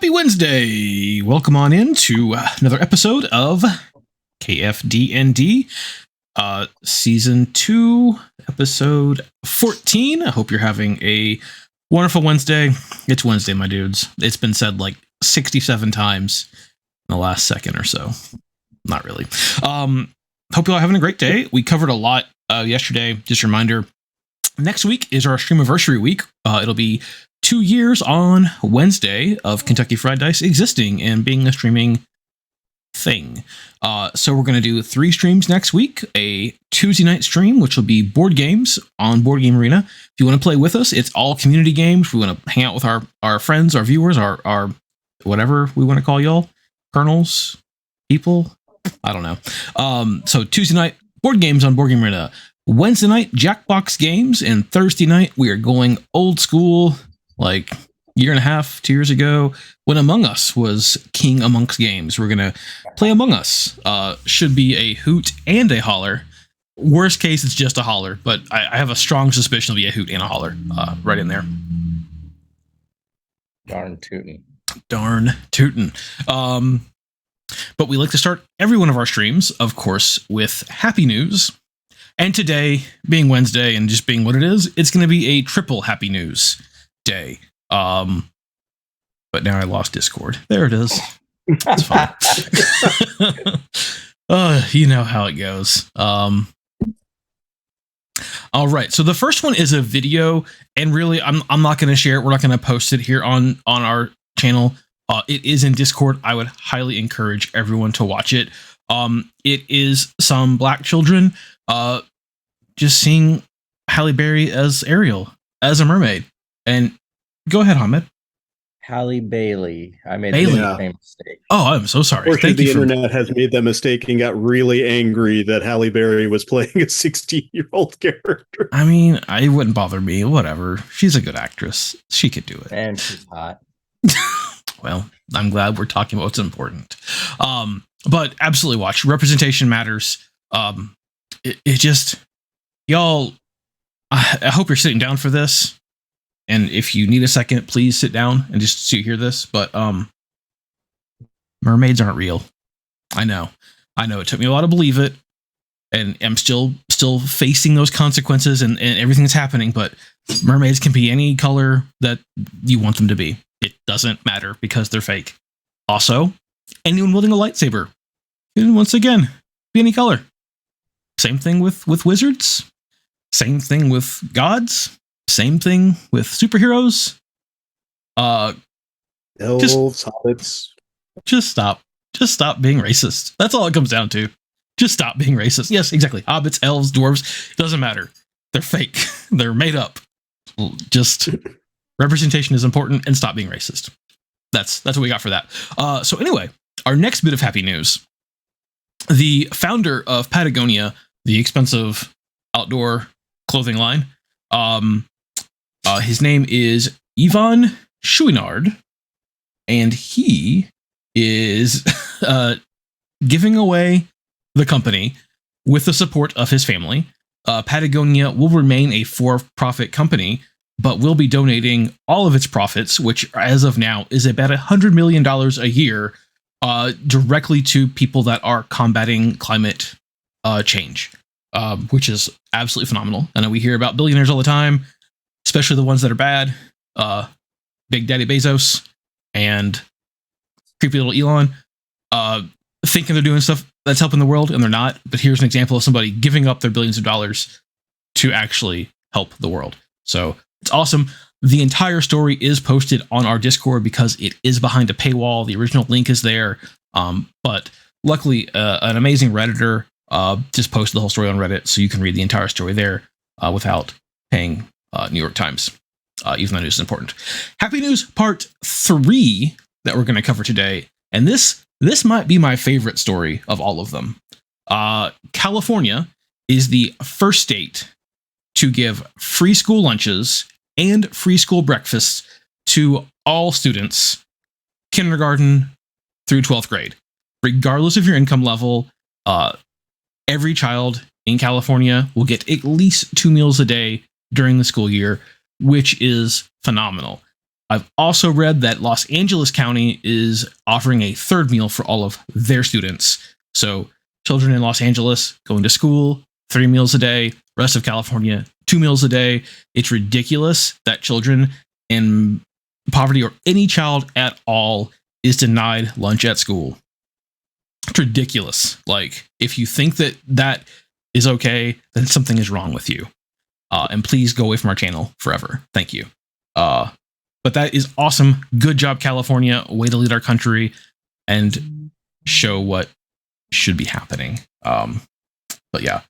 Happy Wednesday! Welcome on in to another episode of KFD&D, Season 2, Episode 14. I hope you're having a wonderful Wednesday. It's Wednesday, my dudes. It's been said like 67 times in the last second or so. Not really. Hope you all having a great day. We covered a lot yesterday. Just a reminder, next week is our Streamiversary week. It'll be 2 years on Wednesday of Kentucky Fried Dice existing and being a streaming thing. So we're going to do 3 streams next week. A Tuesday night stream, which will be board games on Board Game Arena. If you want to play with us, it's all community games. We want to hang out with our friends, our viewers, our whatever we want to call y'all. Colonels, people, I don't know. So Tuesday night, board games on Board Game Arena. Wednesday night, Jackbox games. And Thursday night, we are going old school, like year and a half, 2 years ago, when Among Us was king amongst games. We're going to play Among Us. Should be a hoot and a holler. Worst case, it's just a holler, but I have a strong suspicion it'll be a hoot and a holler right in there. Darn tootin'. Darn tootin'. But we like to start every one of our streams, of course, with happy news. And today, being Wednesday and just being what it is, it's going to be a triple happy news day. But now I lost Discord. There it is. It's fine. You know how it goes. All right. So the first one is a video, and really, I'm not going to share it. We're not going to post it here on our channel. It is in Discord. I would highly encourage everyone to watch it. It is some black children just seeing Halle Berry as Ariel, as a mermaid. And go ahead, Ahmed. Halle Bailey. I made Bailey. the same mistake. Oh, I'm so sorry. Thank you. The internet has made that mistake and got really angry that Halle Berry was playing a 16-year-old character. I mean, it wouldn't bother me. Whatever. She's a good actress. She could do it. And she's hot. Well, I'm glad we're talking about what's important. But absolutely watch. Representation matters. It just, y'all, I hope you're sitting down for this. And if you need a second, please sit down and just so you hear this. But mermaids aren't real. I know. It took me a while to believe it. And I'm still facing those consequences and everything that's happening. But mermaids can be any color that you want them to be. It doesn't matter because they're fake. Also, anyone wielding a lightsaber can once again be any color. Same thing with wizards. Same thing with gods. Same thing with superheroes. Elves, hobbits. Just stop being racist. That's all it comes down to. Just stop being racist. Yes, exactly. Hobbits, elves, dwarves, doesn't matter. They're fake. They're made up. Just representation is important, and stop being racist. That's what we got for that. So anyway, our next bit of happy news. The founder of Patagonia, the expensive outdoor clothing line, his name is Yvon Chouinard, and he is giving away the company with the support of his family. Patagonia will remain a for-profit company, but will be donating all of its profits, which as of now is about $100 million a year, directly to people that are combating climate change, which is absolutely phenomenal. I know we hear about billionaires all the time, especially the ones that are bad. Big Daddy Bezos and creepy little Elon, thinking they're doing stuff that's helping the world, and they're not. But here's an example of somebody giving up their billions of dollars to actually help the world. So it's awesome. The entire story is posted on our Discord because it is behind a paywall. The original link is there. But luckily, an amazing Redditor just posted the whole story on Reddit, so you can read the entire story there without paying New York Times, even though news is important. Happy news part 3 that we're going to cover today. And this might be my favorite story of all of them. California is the first state to give free school lunches and free school breakfasts to all students, kindergarten through 12th grade. Regardless of your income level, every child in California will get at least 2 meals a day during the school year, which is phenomenal. I've also read that Los Angeles County is offering a third meal for all of their students. So children in Los Angeles going to school, 3 meals a day, rest of California, 2 meals a day. It's ridiculous that children in poverty or any child at all is denied lunch at school. It's ridiculous. Like, if you think that that is okay, then something is wrong with you. And please go away from our channel forever. Thank you. But that is awesome. Good job, California. Way to lead our country and show what should be happening. But yeah.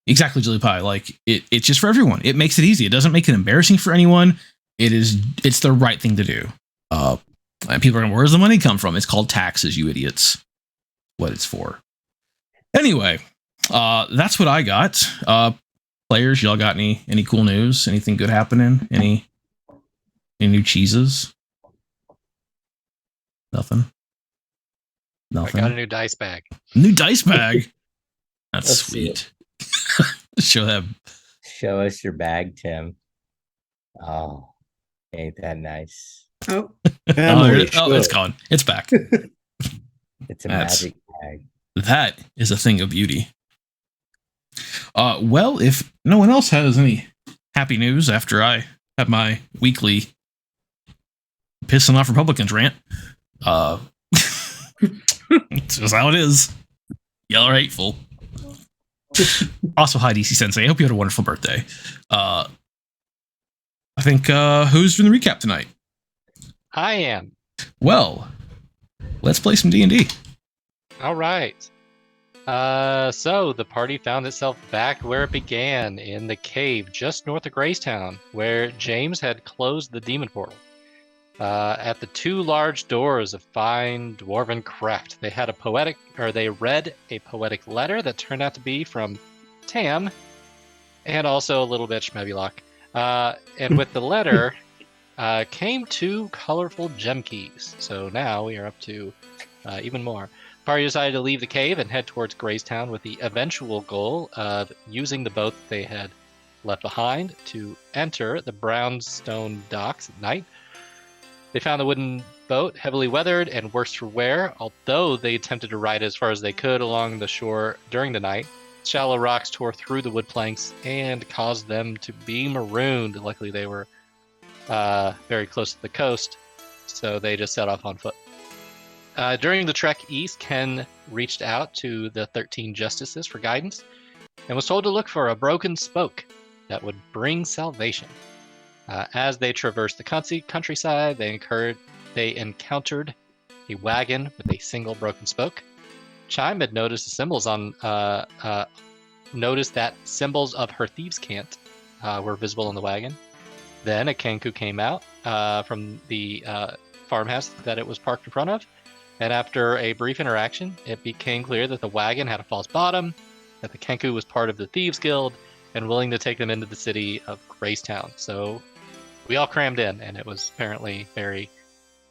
Exactly, Julie Pie. Like, it's just for everyone. It makes it easy. It doesn't make it embarrassing for anyone. It's the right thing to do. And people are going, where does the money come from? It's called taxes, you idiots. What it's for. Anyway, that's what I got. Players, y'all got any cool news? Anything good happening? Any new cheeses? Nothing. I got a new dice bag. New dice bag. That's Let's sweet. Show them. Show us your bag, Tim. Oh, ain't that nice? Oh, It's gone. It's back. It's a That's- magic bag. That is a thing of beauty. Well, if no one else has any happy news after I have my weekly pissing off Republicans rant, it's just how it is. Y'all are hateful. Also, hi DC Sensei. I hope you had a wonderful birthday. I think who's doing the recap tonight? I am. Well, let's play some D&D. All right. So the party found itself back where it began, in the cave just north of Graystown, where James had closed the demon portal. At the 2 large doors of fine dwarven craft, they read a poetic letter that turned out to be from Tam, and also a little bit Schmebulock. And with the letter came 2 colorful gem keys. So now we are up to even more. The party decided to leave the cave and head towards Graystown with the eventual goal of using the boat that they had left behind to enter the brownstone docks at night. They found the wooden boat heavily weathered and worse for wear, although they attempted to ride as far as they could along the shore during the night. Shallow rocks tore through the wood planks and caused them to be marooned. Luckily, they were very close to the coast, so they just set off on foot. During the trek east, Ken reached out to the 13 justices for guidance and was told to look for a broken spoke that would bring salvation. As they traversed the countryside, they encountered a wagon with a single broken spoke. Chime had noticed the symbols noticed that symbols of her thieves' cant were visible on the wagon. Then a Kenku came out from the farmhouse that it was parked in front of, and after a brief interaction, it became clear that the wagon had a false bottom, that the Kenku was part of the Thieves Guild, and willing to take them into the city of Graystown. So we all crammed in, and it was apparently very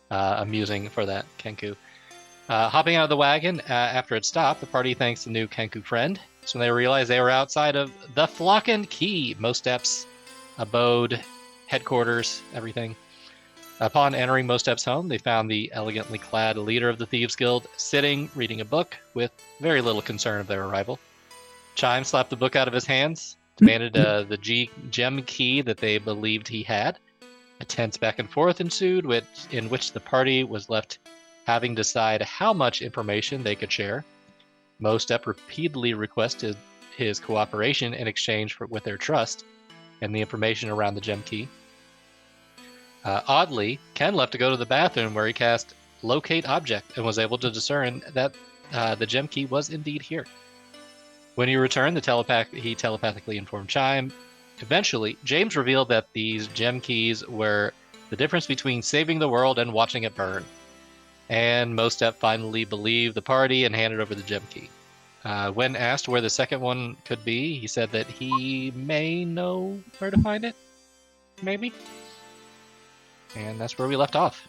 amusing for that Kenku. Hopping out of the wagon after it stopped, the party thanks the new Kenku friend. So they realized they were outside of the Flock and Key, Mostep's abode, headquarters, everything. Upon entering Mostep's home, they found the elegantly clad leader of the Thieves Guild sitting, reading a book, with very little concern of their arrival. Chime slapped the book out of his hands, demanded the gem key that they believed he had. A tense back and forth ensued, in which the party was left having to decide how much information they could share. Mostep repeatedly requested his cooperation in exchange with their trust and the information around the gem key. Oddly, Ken left to go to the bathroom, where he cast Locate Object and was able to discern that the gem key was indeed here. When he returned, he telepathically informed Chime. Eventually, James revealed that these gem keys were the difference between saving the world and watching it burn. And Mostep finally believed the party and handed over the gem key. When asked where the second one could be, he said that he may know where to find it. Maybe. And that's where we left off.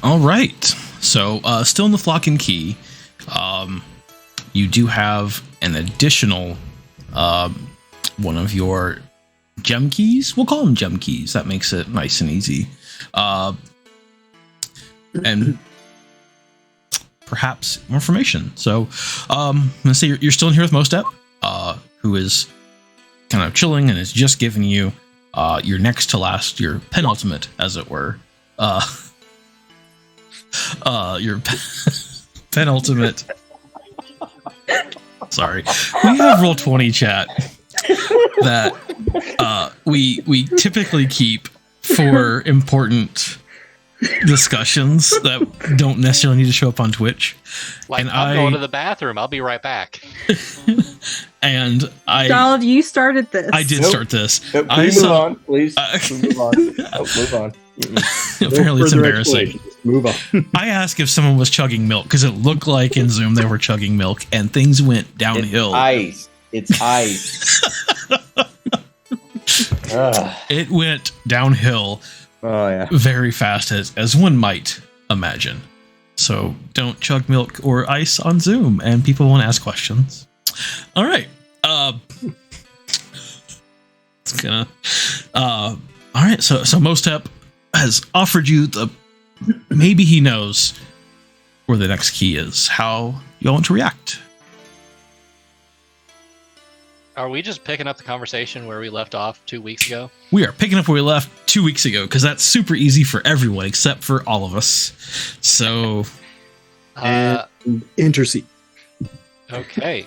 All right. So, still in the Flock and Key, you do have an additional one of your gem keys. We'll call them gem keys. That makes it nice and easy. And perhaps more information. So, let's say you're still in here with Mostep, who is kind of chilling and is just giving you your next to last, your penultimate, as it were. Your penultimate. Sorry, we have Roll20 chat that we typically keep for important discussions that don't necessarily need to show up on Twitch. Like, And I'm going to the bathroom. I'll be right back. And Donald, you started this. I did start this. Nope, I move saw. on, please. Move on. Oh, move on. Apparently, it's further embarrassing. explanation. Just move on. I asked if someone was chugging milk because it looked like in Zoom they were chugging milk, and things went downhill. It's ice. It's ice. Ugh. It went downhill Oh yeah. very fast, as one might imagine. So don't chug milk or ice on Zoom, and people won't ask questions. All right. It's gonna. All right. So Mostep has offered you maybe he knows where the next key is. How you want to react? Are we just picking up the conversation where we left off 2 weeks ago? We are picking up where we left 2 weeks ago because that's super easy for everyone except for all of us. So, And intercede. Okay.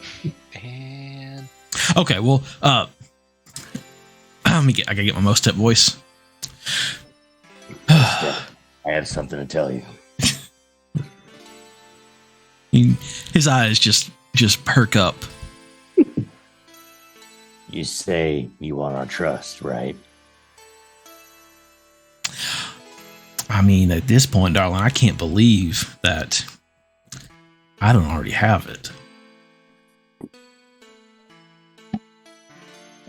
And okay, well, I gotta get my Mostep voice. I have something to tell you. His eyes just perk up. You say you want our trust, right? I mean, at this point, darling, I can't believe that I don't already have it.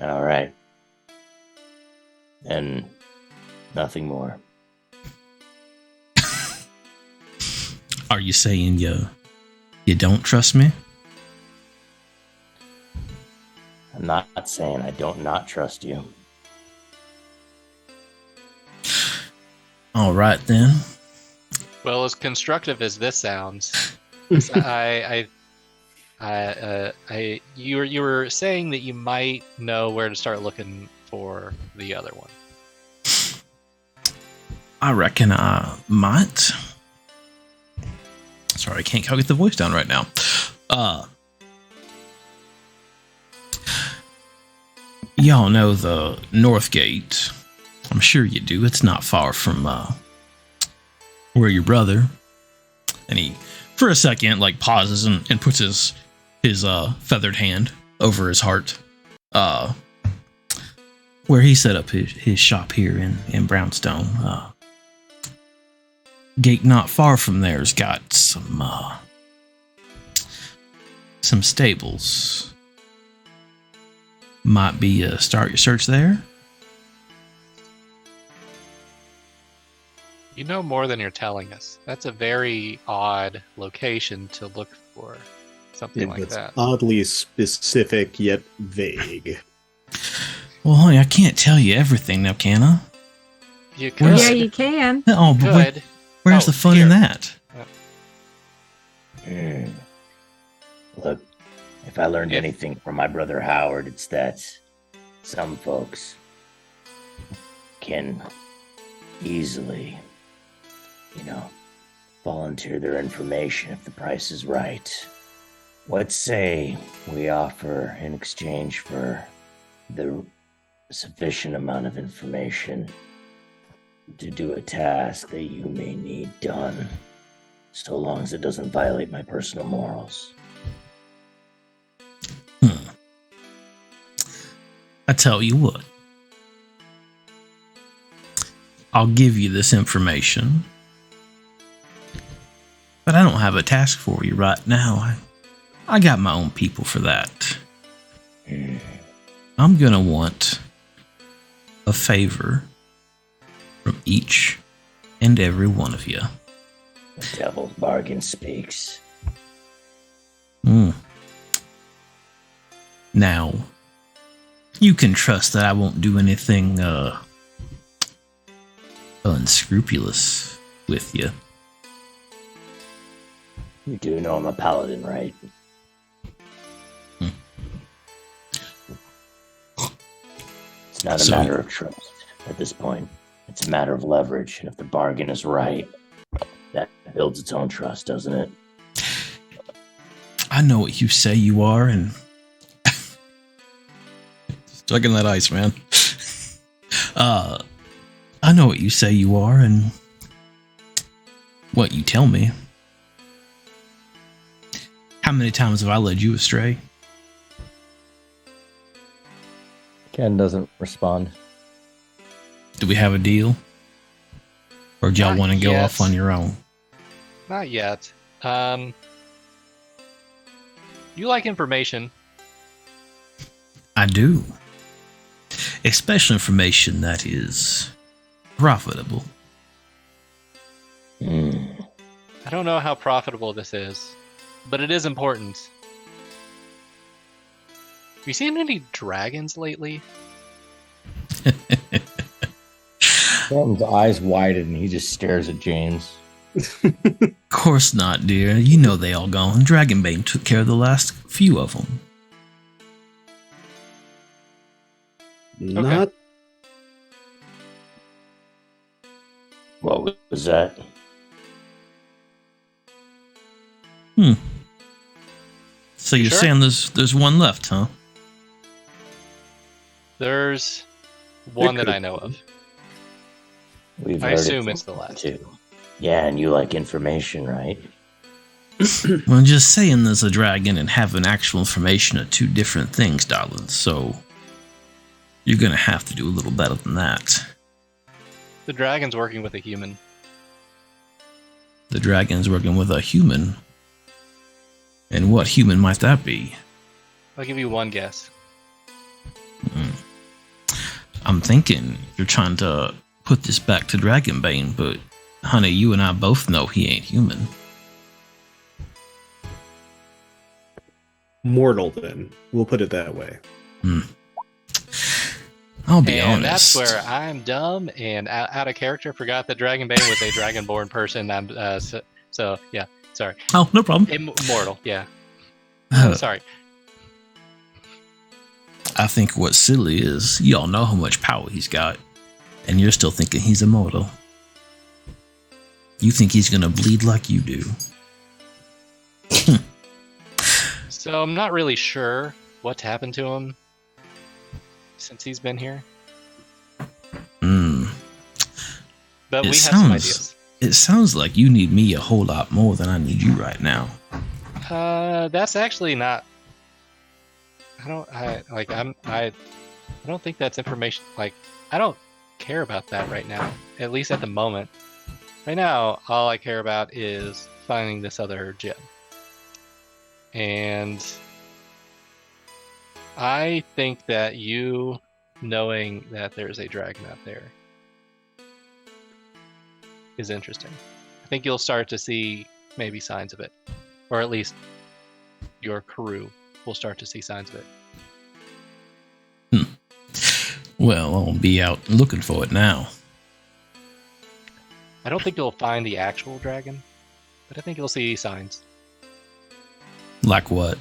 All right. And nothing more. Are you saying you don't trust me? I'm not saying I don't not trust you. All right then. well, as constructive as this sounds, you were saying that you might know where to start looking for the other one. I reckon I might. Sorry, I can't get the voice down right now. Y'all know the North Gate. I'm sure you do. It's not far from where your brother. And he, for a second, like pauses and puts his feathered hand over his heart. Where he set up his shop here in Brownstone. Gate not far from there's got some stables. Might be start your search there. You know more than you're telling us. That's a very odd location to look for something like It's that. oddly specific yet vague. Well, honey, I can't tell you everything now, can I? You could. Yeah, you can. Oh, but could. where's Oh, the fun here. in that? Look, if I learned If- anything from my brother Howard, it's that some folks can easily, volunteer their information if the price is right. Let's say we offer in exchange for the sufficient amount of information to do a task that you may need done, so long as it doesn't violate my personal morals. I tell you what. I'll give you this information. But I don't have a task for you right now. I got my own people for that. I'm gonna want a favor from each and every one of you. The devil's bargain speaks. Now, You can trust that I won't do anything unscrupulous with you. You do know I'm a paladin, right? It's not a matter of trust at this point. It's a matter of leverage, and if the bargain is right, that builds its own trust, doesn't it? I know what you say you are, and stuck in that ice, man. I know what you say you are, and what you tell me. How many times have I led you astray? Ken doesn't respond. Do we have a deal? Or do y'all Not want to go yet. off on your own? Not yet. You like information. I do. Especially information that is profitable. I don't know how profitable this is, but it is important. Have you seen any dragons lately? Thornton's eyes widen and he just stares at James. Of course not, dear. You know they all gone. Dragonbane took care of the last few of them. Not What was that? So you're Sure. saying there's one left, huh? There's one that I know of. We've I heard assume it it's the last. too. Yeah, and you like information, right? Well, just saying there's a dragon and having actual information are two different things, darling. So you're gonna have to do a little better than that. The dragon's working with a human. The dragon's working with a human. And what human might that be? I'll give you one guess. I'm thinking you're trying to put this back to Dragonbane, but honey, you and I both know he ain't human. mortal, then. We'll put it that way. I'll be And honest. that's where I'm dumb and out of character. Forgot that Dragonbane was a dragonborn person. I'm so yeah. Sorry, Oh, no problem. immortal. Yeah. Uh, Sorry. I think what's silly is y'all know how much power he's got, and you're still thinking he's immortal. You think he's gonna bleed like you do. So I'm not really sure what's happened to him since he's been here, but It we have some sounds- ideas. It sounds like you need me a whole lot more than I need you right now. That's actually not. I don't think that's information. Like, I don't care about that right now. At least at the moment. Right now, all I care about is finding this other gem. And I think that you knowing that there's a dragon out there is interesting. I think you'll start to see maybe signs of it. Or at least your crew will start to see signs of it. Well, I'll be out looking for it now. I don't think you'll find the actual dragon, but I think you'll see signs. Like what?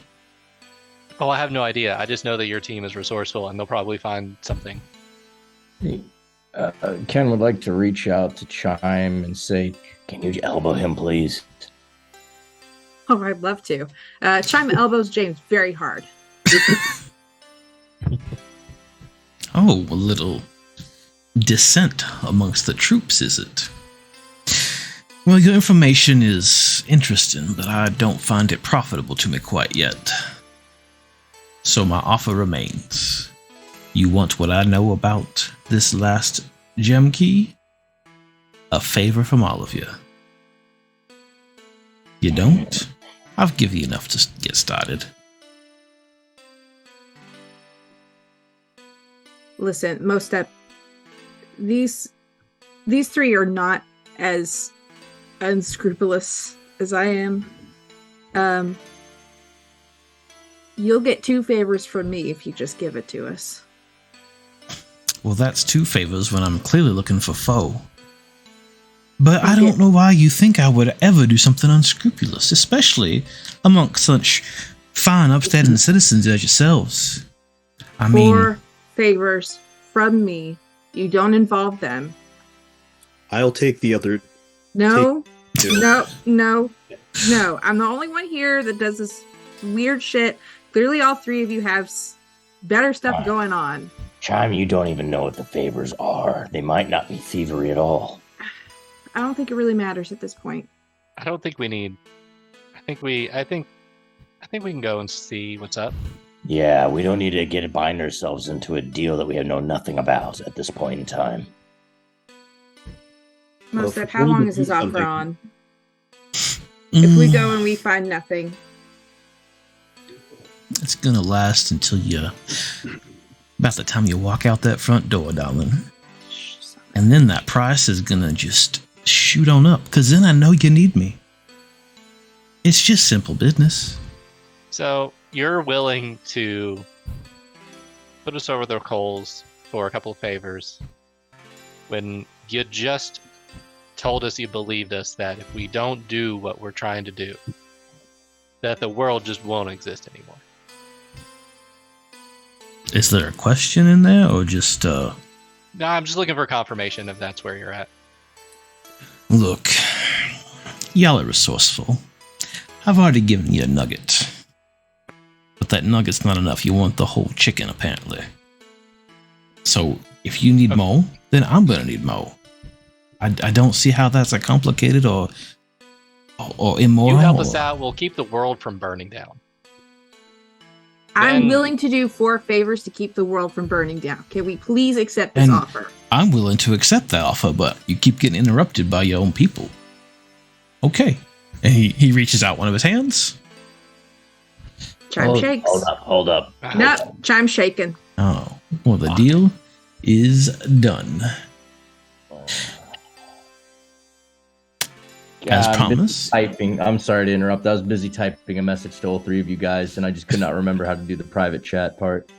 Oh, I have no idea. I just know that your team is resourceful and they'll probably find something. Ken would like to reach out to Chime and say, Can you elbow him, please? Oh, I'd love to. Chime elbows James very hard. Oh, a little dissent amongst the troops, is it? Well, your information is interesting, but I don't find it profitable to me quite yet. So my offer remains. You want what I know about this last gem key? A favor from all of you. You don't? I'll give you enough to get started. Listen, Mostep, these three are not as unscrupulous as I am. You'll get 2 favors from me if you just give it to us. Well, that's 2 favors when I'm clearly looking for foe. But I Okay. don't know why you think I would ever do something unscrupulous, especially amongst such fine, upstanding citizens as yourselves. I mean, 4 favors from me. You don't involve them. I'll take the other. No, two. no. I'm the only one here that does this weird shit. Clearly, all 3 of you have better stuff going on. Chime, you don't even know what the favors are. They might not be thievery at all. I don't think it really matters at this point. I don't think we need. I think we can go and see what's up. Yeah, we don't need to bind ourselves into a deal that we know nothing about at this point in time. Well, Most if of we're how going long to is this do offer something- on? If we go and we find nothing, it's gonna last until about the time you walk out that front door, darling. And then that price is gonna just shoot on up, because then I know you need me. It's just simple business. So you're willing to put us over the coals for a couple of favors when you just told us you believed us that if we don't do what we're trying to do, that the world just won't exist anymore. Is there a question in there, or just No, I'm just looking for confirmation if that's where you're at. look, y'all are resourceful. I've already given you a nugget. But that nugget's not enough. You want the whole chicken, apparently. So, if you need more, then I'm gonna need more. I don't see how that's a complicated or immoral. You help us out, we'll keep the world from burning down. I'm Then- willing to do 4 favors to keep the world from burning down. Can we please accept this And- offer? I'm willing to accept that offer, but you keep getting interrupted by your own people. Okay. And he reaches out one of his hands. Chime shakes. Hold up. No, chime shaking. Oh, well, the deal is done. As I'm busy promised. typing. I'm sorry to interrupt. I was busy typing a message to all 3 of you guys, and I just could not remember how to do the private chat part.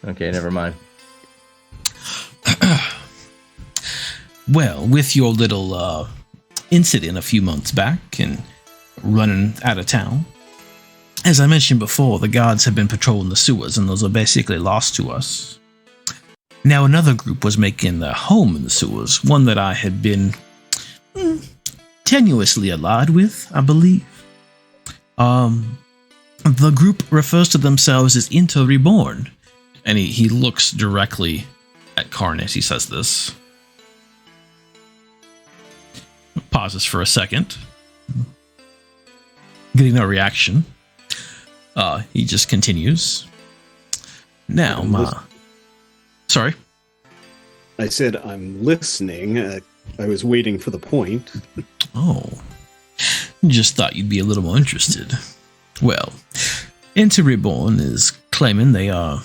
Okay, never mind. Well, with your little incident a few months back and running out of town, as I mentioned before, the guards have been patrolling the sewers, and those are basically lost to us. Now, another group was making their home in the sewers, one that I had been tenuously allied with, I believe. The group refers to themselves as Inter Reborn, and he looks directly at Karn as he says this. Pauses for a second. Getting no reaction. He just continues. Now, sorry. I said I'm listening. I was waiting for the point. Oh. Just thought you'd be a little more interested. Well, Inter Reborn is claiming they are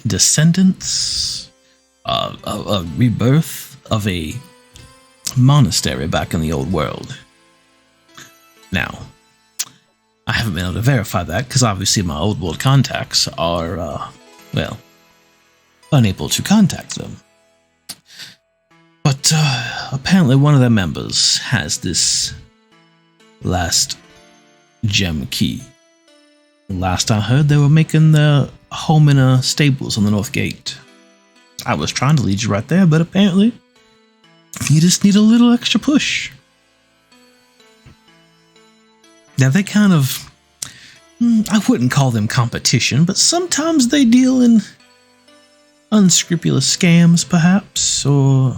descendants of a rebirth of a monastery back in the old world. Now, I haven't been able to verify that because obviously my old world contacts are, unable to contact them. But apparently one of their members has this last gem key. Last I heard, they were making their home in stables on the North Gate. I was trying to lead you right there, but apparently you just need a little extra push. Now they kind of, I wouldn't call them competition, but sometimes they deal in unscrupulous scams, perhaps, or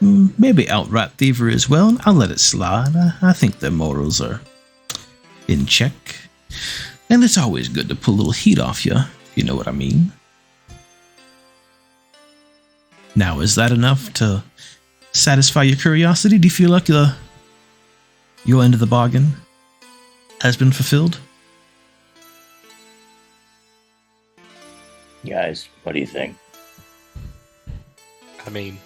maybe outright thievery as well. And I'll let it slide. I think their morals are in check. And it's always good to pull a little heat off you, if you know what I mean. Now, is that enough to satisfy your curiosity? Do you feel like your end of the bargain has been fulfilled? Guys, what do you think? I mean,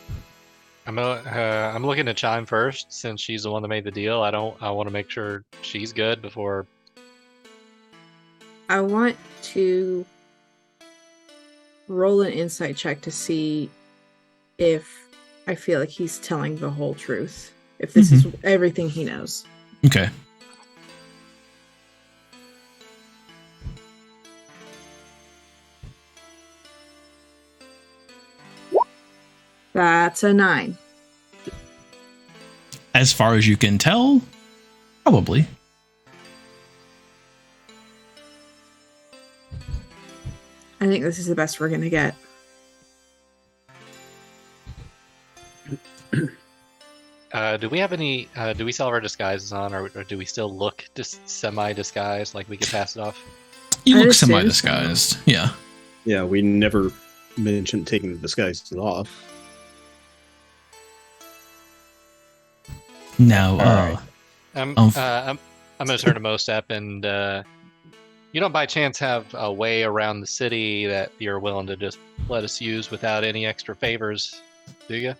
I'm looking to Chime first since she's the one that made the deal. I want to make sure she's good before. I want to roll an insight check to see if I feel like he's telling the whole truth. If this is everything he knows. Okay. That's a 9. As far as you can tell, probably. I think this is the best we're going to get. Do we have any? Do we still have our disguises on, or do we still look semi-disguised, like we could pass it off? You I'd look assume so. semi-disguised. Yeah. Yeah, we never mentioned taking the disguises off. Now, Alright. I'm going to turn to Mostep, and you don't by chance have a way around the city that you're willing to just let us use without any extra favors, do you?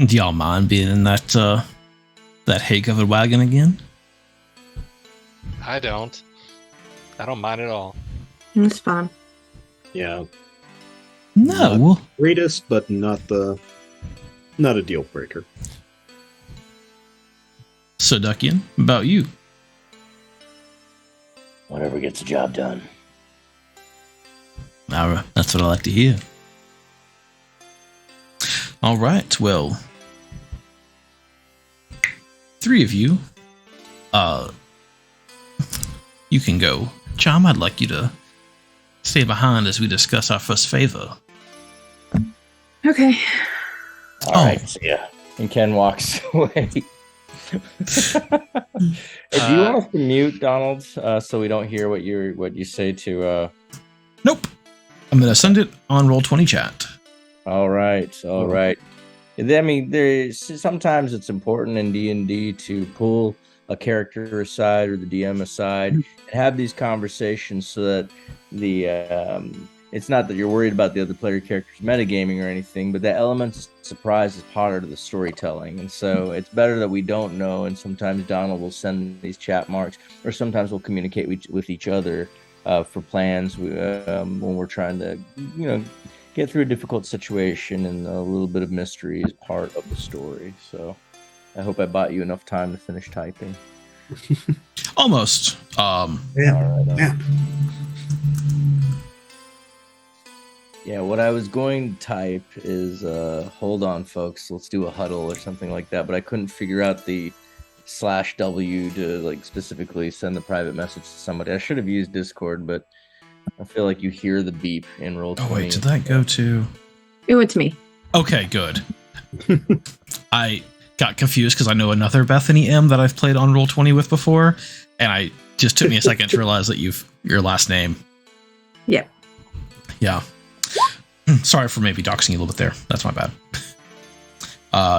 do y'all mind being in that hay-covered wagon again? I don't mind at all. It's fun. Yeah, No. greatest, but not a deal breaker. So, Duckian, about you. Whatever gets the job done. That's what I like to hear. All right, well, 3 of you, you can go. Chom, I'd like you to stay behind as we discuss our first favor. Okay. All right, see ya. And Ken walks away. Hey, do you want us to mute Donald so we don't hear what you say to? Nope. I'm gonna send it on Roll20 chat. All right. I mean, sometimes it's important in D&D to pull a character aside or the DM aside and have these conversations so that it's not that you're worried about the other player characters metagaming or anything, but the element of surprise is part of the storytelling. And so it's better that we don't know. And sometimes Donald will send these chat marks, or sometimes we'll communicate with each other for plans when we're trying to, get through a difficult situation, and a little bit of mystery is part of the story. So I hope I bought you enough time to finish typing. Almost. All right, Yeah, what I was going to type is, hold on, folks, let's do a huddle or something like that, but I couldn't figure out the /W to specifically send the private message to somebody. I should have used Discord, but I feel like you hear the beep in Roll20. Oh wait, did that go to? It went to me. Okay, good. I got confused because I know another Bethany M that I've played on Roll20 with before, and I just took me a second to realize that your last name. Yep. Yeah. Sorry for maybe doxing you a little bit there. That's my bad.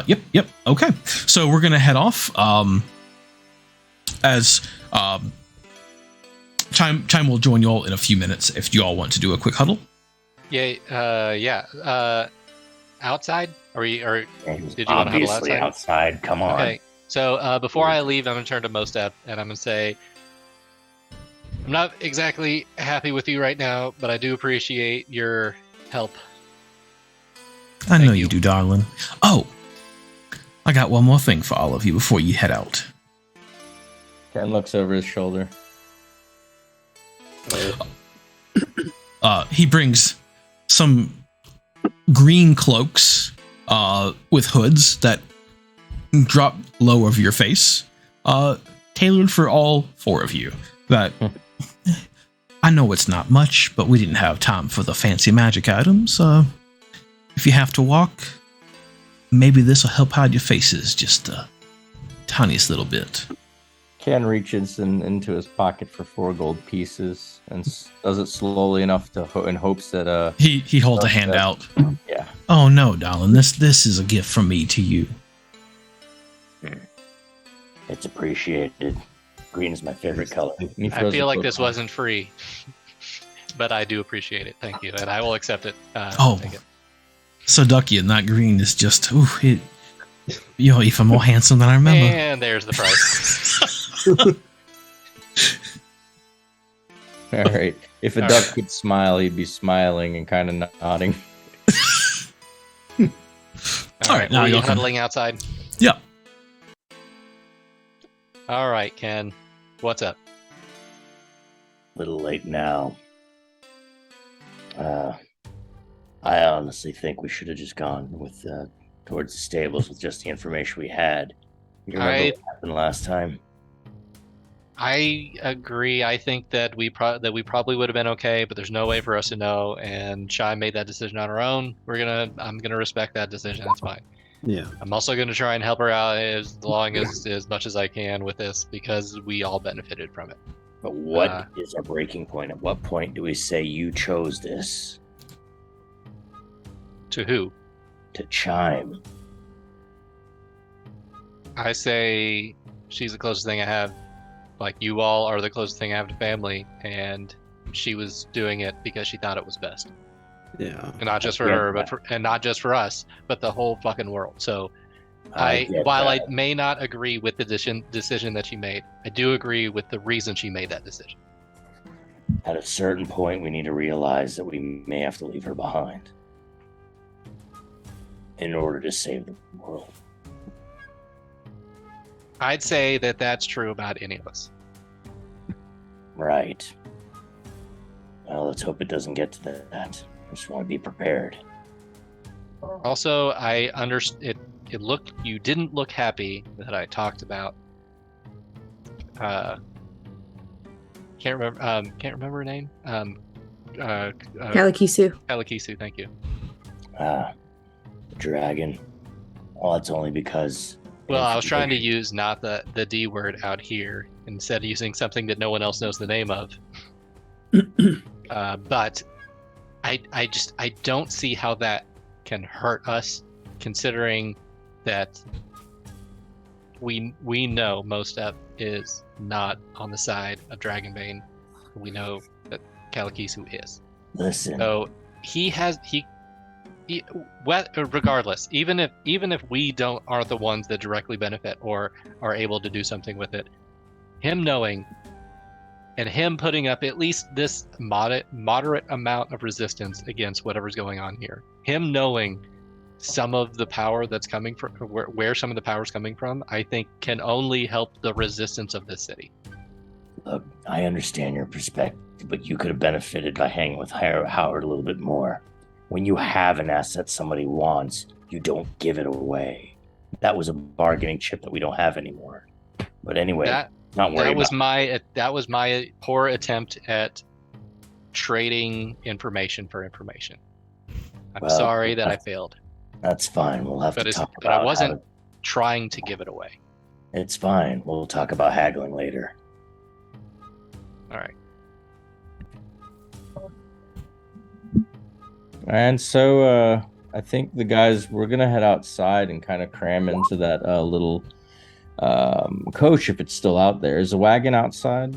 Yep. Okay. So we're gonna head off. As Chime will join you all in a few minutes if you all want to do a quick huddle. Yeah. Outside? Or did you want to huddle Obviously outside. Come on. Okay. So before I leave, I'm gonna turn to Mostep and I'm gonna say, I'm not exactly happy with you right now, but I do appreciate your help. I know Thank you you. do, darling. Oh, I got one more thing for all of you before you head out. Ken looks over his shoulder. He brings some green cloaks with hoods that drop low over your face, tailored for all 4 of you. That I know it's not much, but we didn't have time for the fancy magic items. If you have to walk, maybe this will help hide your faces just the tiniest little bit. Ken reaches into his pocket for 4 gold pieces and does it slowly enough in hopes that He holds a hand out. Yeah. Oh no, darling, this is a gift from me to you. It's appreciated. Green is my favorite color. I feel like this wasn't free, but I do appreciate it. Thank you, and I will accept it. Take it. So Ducky and that green is just even more handsome than I remember. And there's the price. All right. If a duck could smile, he'd be smiling and kind of nodding. All right, now were you y'all can- huddling outside? Yeah. All right, Ken. What's up? Little late now. I honestly think we should have just gone with towards the stables with just the information we had. You remember what happened last time? I agree. I think that we probably would have been okay, but there's no way for us to know. And Shy made that decision on her own. I'm gonna respect that decision. It's fine. Yeah. I'm also gonna try and help her out as much as I can with this because we all benefited from it. But what is our breaking point? At what point do we say you chose this? To who? To Chime. I say she's the closest thing I have. Like, you all are the closest thing I have to family, and she was doing it because she thought it was best. Yeah. And not just for her, and not just for us, but the whole fucking world. So, while I may not agree with the decision that she made, I do agree with the reason she made that decision. At a certain point, we need to realize that we may have to leave her behind in order to save the world. I'd say that that's true about any of us. Right. Well, let's hope it doesn't get to that. I just want to be prepared. Also, I understand it looked, you didn't look happy that I talked about. Can't remember her name. Kalakisu. Kalakisu, thank you. Dragon. Well, that's only because. Well, I was trying to use not the D word out here instead of using something that no one else knows the name of. But I don't see how that can hurt us, considering that we know most of is not on the side of Dragonbane. We know that Kalakisu is. Listen. So regardless, even if we aren't the ones that directly benefit or are able to do something with it, him knowing and him putting up at least this moderate amount of resistance against whatever's going on here, him knowing some of the power that's coming from where some of the power is coming from, I think can only help the resistance of this city. Look, I understand your perspective, but you could have benefited by hanging with Howard a little bit more. When you have an asset somebody wants, you don't give it away. That was a bargaining chip that we don't have anymore. But anyway, not worried. That was my poor attempt at trading information for information. I'm sorry that I failed. That's fine. We'll have to talk about it. But I wasn't trying to give it away. It's fine. We'll talk about haggling later. All right. And so I think the guys, we're going to head outside and kind of cram into that little coach if it's still out there. Is the wagon outside?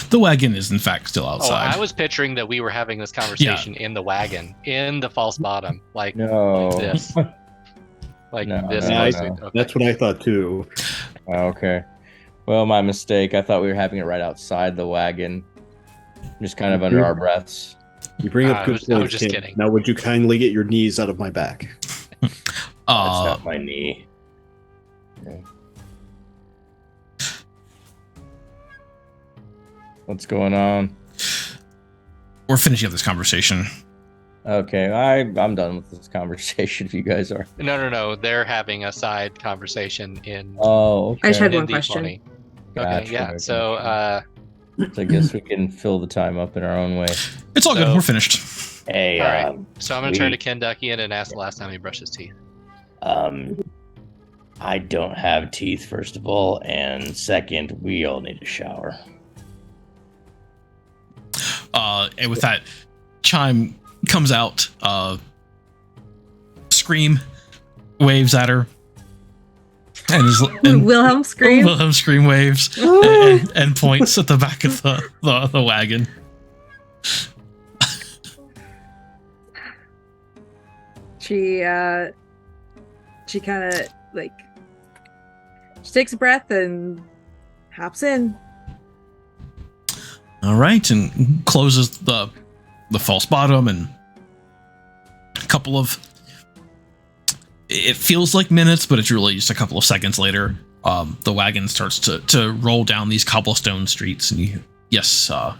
The wagon is, in fact, still outside. Oh, I was picturing that we were having this conversation in the wagon, in the false bottom, like this. Like this. No. Okay. That's what I thought, too. Okay. Well, my mistake. I thought we were having it right outside the wagon, just kind of under our breaths. You bring up good points. I was just kidding. Now, would you kindly get your knees out of my back? That's not my knee. Yeah. What's going on? We're finishing up this conversation. Okay, I'm done with this conversation if you guys are. No. They're having a side conversation in. Oh, okay. I just had one question. Okay, Gotcha, yeah. So, so I guess we can fill the time up in our own way. It's all good. We're finished. Hey, all right. So I'm going to turn to Kenduckian and ask the last time he brushed his teeth. I don't have teeth, first of all, and second, we all need a shower. And with that, Chime comes out, Scream waves at her. And Wilhelm scream. Wilhelm scream waves and points at the back of the wagon. She kind of she takes a breath and hops in. All All right, and closes the false bottom, and a couple of, it feels like minutes, but it's really just a couple of seconds later. The wagon starts to roll down these cobblestone streets, and you, yes, Oh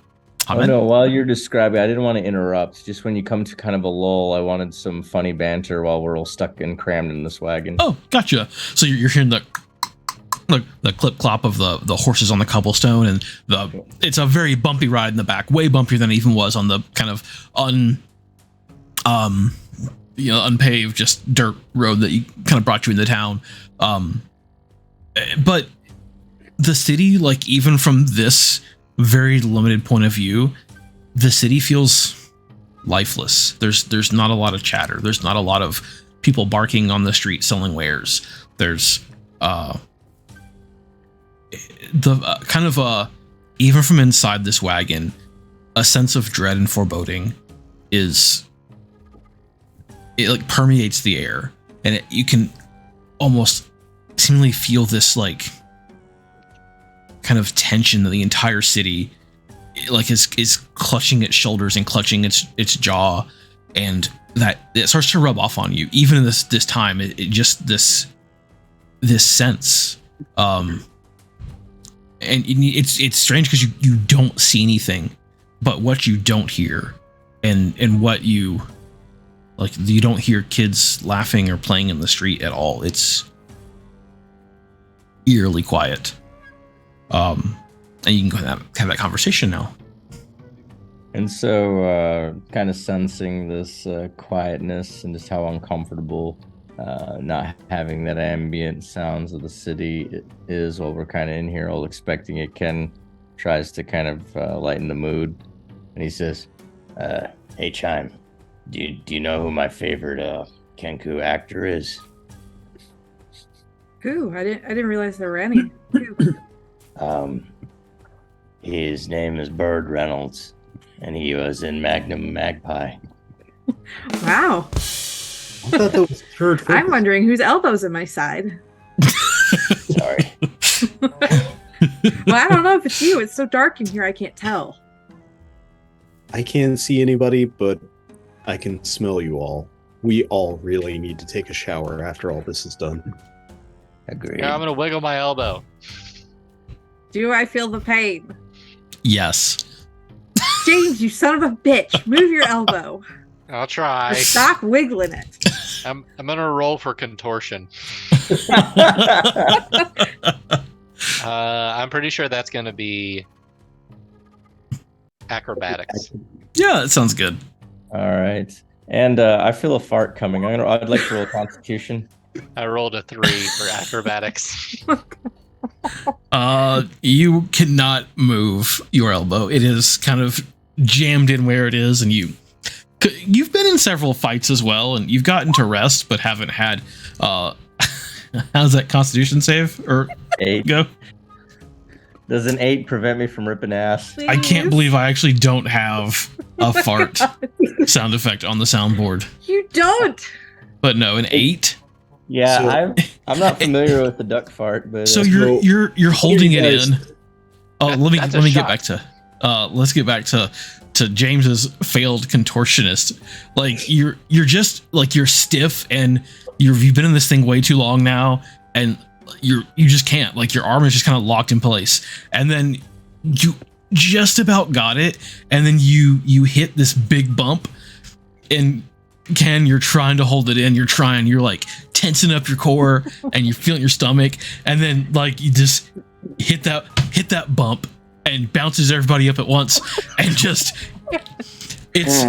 no, while you're describing, I didn't want to interrupt. Just when you come to kind of a lull, I wanted some funny banter while we're all stuck and crammed in this wagon. Oh, gotcha. So you're hearing the clip clop of the horses on the cobblestone, and it's a very bumpy ride in the back, way bumpier than it even was on the kind of unpaved, just dirt road that you kind of brought you into town. But the city, like, even from this very limited point of view, the city feels lifeless. There's not a lot of chatter. There's not a lot of people barking on the street selling wares. There's even from inside this wagon, a sense of dread and foreboding like permeates the air, and you can almost seemingly feel this like kind of tension that the entire city like is clutching its shoulders and clutching its jaw, and that it starts to rub off on you. Even in this time, it just this sense, and it's strange because you don't see anything, but what you don't hear, and what you like, you don't hear kids laughing or playing in the street at all. It's eerily quiet. And you can go have that conversation now. And so, kind of sensing this quietness and just how uncomfortable not having that ambient sounds of the city is while we're kind of in here all expecting it, Ken tries to kind of lighten the mood. And he says, Hey, Chime, do you know who my favorite Kenku actor is? Who? I didn't realize there were any. Who? His name is Bird Reynolds, and he was in Magnum Magpie. Wow. I thought that was third. I'm wondering whose elbow's in my side. Sorry. Well, I don't know if it's you. It's so dark in here, I can't tell. I can't see anybody, but I can smell you all. We all really need to take a shower after all this is done. Agreed. Yeah, I'm gonna wiggle my elbow. Do I feel the pain? Yes. James, you son of a bitch. Move your elbow. I'll try. Or stop wiggling it. I'm gonna roll for contortion. I'm pretty sure that's gonna be acrobatics. Yeah, that sounds good. all right. And I feel a fart coming. I'd like to roll a Constitution. I rolled a 3 for acrobatics. You cannot move your elbow. It is kind of jammed in where it is, and you've been in several fights as well, and you've gotten to rest, but haven't had. How's that Constitution save? Or 8. go? Does an 8 prevent me from ripping ass? Please? I can't believe I actually don't have a fart sound effect on the soundboard. You don't. But no, an 8. Yeah, So- I'm not familiar with the duck fart, but So you're holding it guys- in. Oh, let me That's a get shot. back to let's get back to James's failed contortionist. Like you're just like you're stiff, and you've been in this thing way too long now, and you just can't, like, your arm is just kind of locked in place, and then you just about got it, and then you hit this big bump, and Ken, you're trying to hold it in, you're like tensing up your core, and you're feeling your stomach, and then like you just hit that bump and bounces everybody up at once, and just it's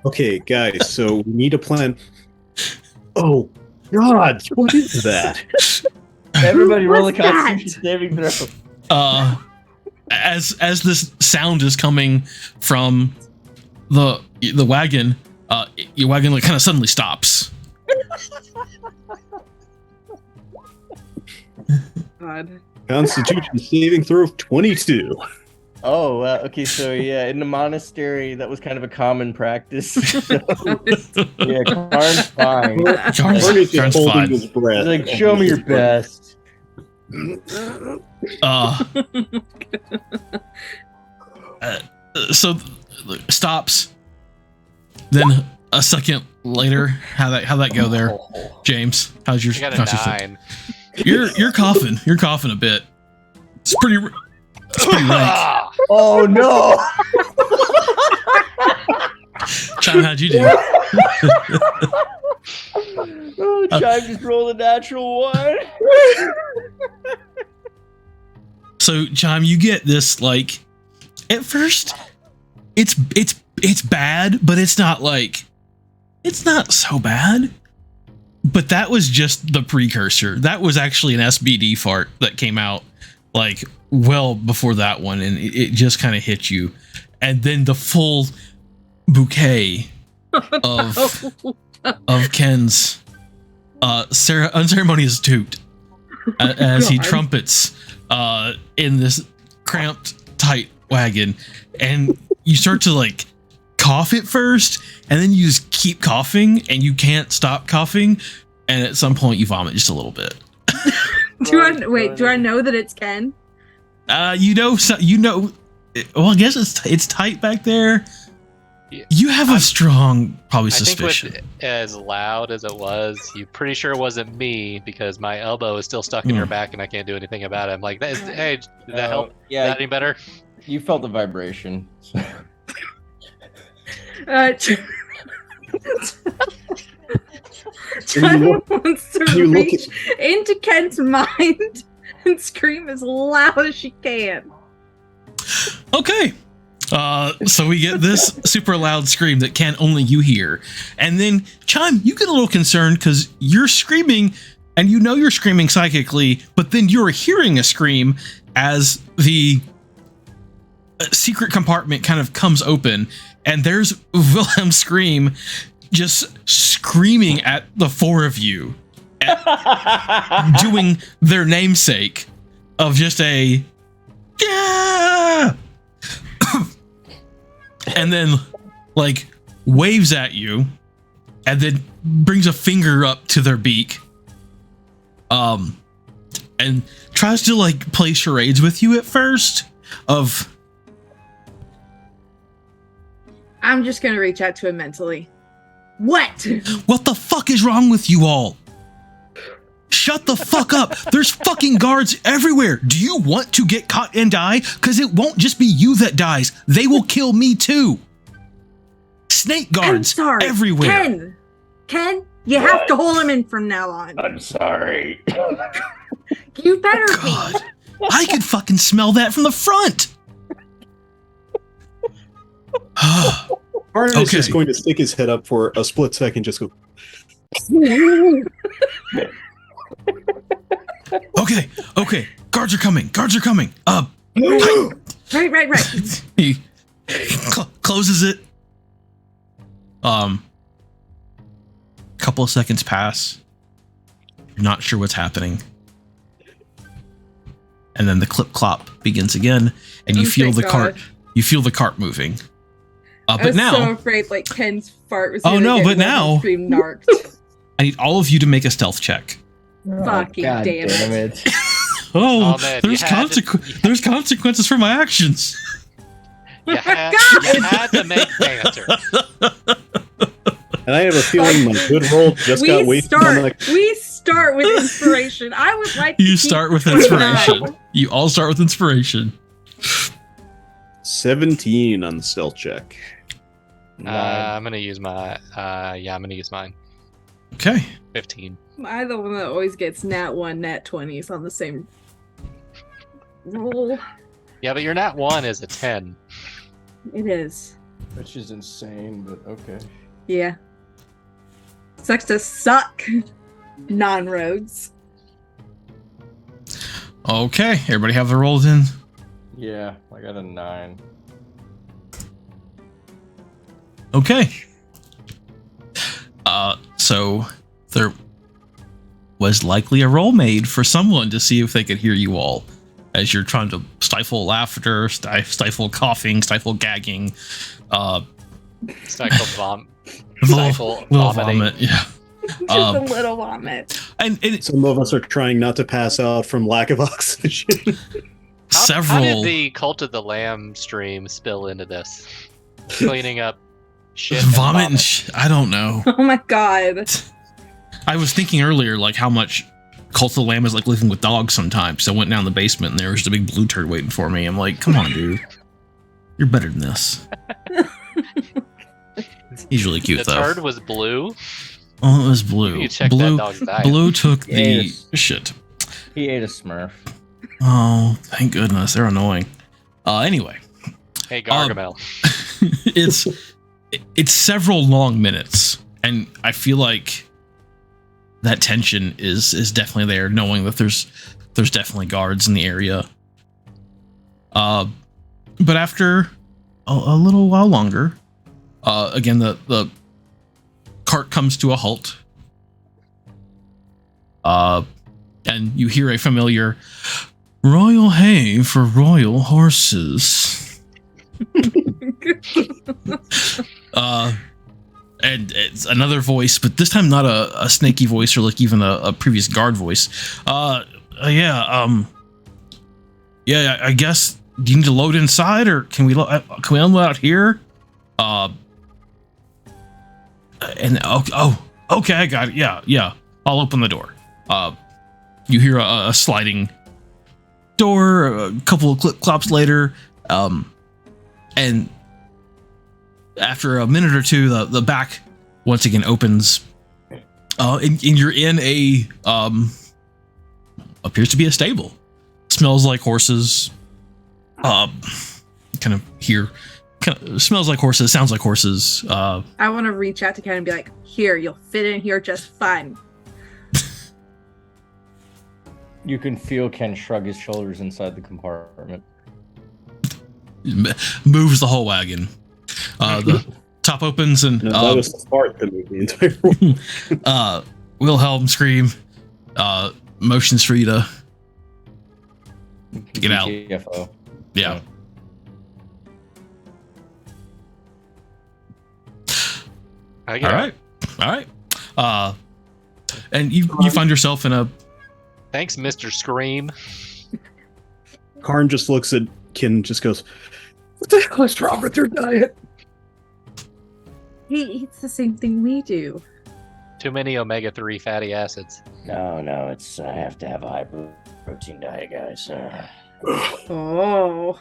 Okay, guys, so we need a plan. Oh, God, what is that? everybody roll a What's that? Constitution saving throw. as this sound is coming from the wagon, your wagon like kind of suddenly stops. God. Constitution saving throw of 22. Oh, okay. So yeah, in the monastery, that was kind of a common practice. So, yeah, Karn's fine. Karn's Karn is just fine. holding his breath. He's like, show me your best. So stops. Then a second later, how that go there, James? How's your I got a constitution? 9. You're coughing. You're coughing a bit. It's pretty rank. Oh no! Chime, how'd you do? Oh, Chime just rolled a natural 1. So, Chime, you get this, like, at first, it's bad, but it's not so bad. But that was just the precursor. That was actually an SBD fart that came out, like, well before that one, and it just kind of hit you. And then the full bouquet of Ken's unceremonious toot as he trumpets in this cramped, tight wagon, and you start to like cough at first, and then you just keep coughing, and you can't stop coughing, and at some point you vomit just a little bit. Do I know that it's Ken? Well, I guess it's tight back there. Yeah. You have a strong, probably, I think suspicion. with as loud as it was, you're pretty sure it wasn't me because my elbow is still stuck in her back and I can't do anything about it. I'm like, hey, did that help? Yeah, Is that any better? You felt the vibration. John wants to reach into Ken's mind and scream as loud as she can. Okay. So we get this super loud scream that can only you hear. And then, Chime, you get a little concerned because you're screaming and you know you're screaming psychically, but then you're hearing a scream as the secret compartment kind of comes open and there's Wilhelm Scream just screaming at the four of you, doing their namesake of just a yeah. And then, like, waves at you, and then brings a finger up to their beak, and tries to like play charades with you at first. I'm just gonna reach out to him mentally. What the fuck is wrong with you all? Shut the fuck up. There's fucking guards everywhere. Do you want to get caught and die? Because it won't just be you that dies. They will kill me too. Snake guards everywhere. Ken, you have to hold him in from now on. I'm sorry. You better God, I could fucking smell that from the front. Arnold is just going to stick his head up for a split second, just go. Okay. Guards are coming. Right. He closes it. Couple of seconds pass. You're not sure what's happening. And then the clip clop begins again, and you feel the cart. You feel the cart moving. I was so afraid like Ken's fart was. Oh no! But now narked. I need all of you to make a stealth check. Fucking God damn it! Oh, man, there's consequences for my actions. You had to make banter. And I have a feeling my good roll just got wasted on the... We start with inspiration. I would like you start with inspiration. You all start with inspiration. 17 on the stealth check. I'm gonna use my. I'm gonna use mine. Okay. 15. I'm the one that always gets nat 1, nat 20s on the same roll. Yeah, but your nat 1 is a 10. It is. Which is insane, but okay. Yeah. Sucks to suck. Non-roads. Okay, everybody have their rolls in? Yeah, I got a 9. Okay. So there was likely a roll made for someone to see if they could hear you all as you're trying to stifle laughter, stifle coughing, stifle gagging, Stifle vomiting. vomit. Yeah. Just a little vomit. And Some of us are trying not to pass out from lack of oxygen. How several did the Cult of the Lamb stream spill into this? Cleaning up shit. vomit And and I don't know. Oh my god. I was thinking earlier, like how much Cult of the Lamb is like living with dogs sometimes. So I went down the basement and there was just a big blue turd waiting for me. I'm like, come on, dude. You're better than this. He's really cute, the though. turd was blue. Oh, it was blue. You check Blue, that dog's diet. Blue took the Yes. shit. He ate a Smurf. Oh, thank goodness. They're annoying. Anyway, Hey, Gargamel. it's several long minutes, and I feel like that tension is definitely there, knowing that there's definitely guards in the area. But after a little while longer, again the cart comes to a halt. And you hear a familiar royal hay for royal horses. And it's another voice, but this time not a snaky voice or like even a previous guard voice. Yeah, I guess, do you need to load inside, or can we unload out here? And okay, I got it. Yeah, I'll open the door. You hear a sliding door, a couple of clip-clops later, and after a minute or two, the back once again opens, and you're in a appears to be a stable. Smells like horses. Smells like horses. Sounds like horses. I want to reach out to Ken and be like, "Here, you'll fit in here just fine." You can feel Ken shrug his shoulders inside the compartment. Moves the whole wagon. The top opens and No, that was the part that moved the entire room. Wilhelm scream. Motions for you to get out. GTFO. Yeah. I get it. All right. And you find yourself in a. Thanks, Mr. Scream. Karn just looks at Kin and just goes, "What the hell is wrong with your diet?" He eats the same thing we do. Too many omega-3 fatty acids. No, it's I have to have a high protein diet, guys. Oh.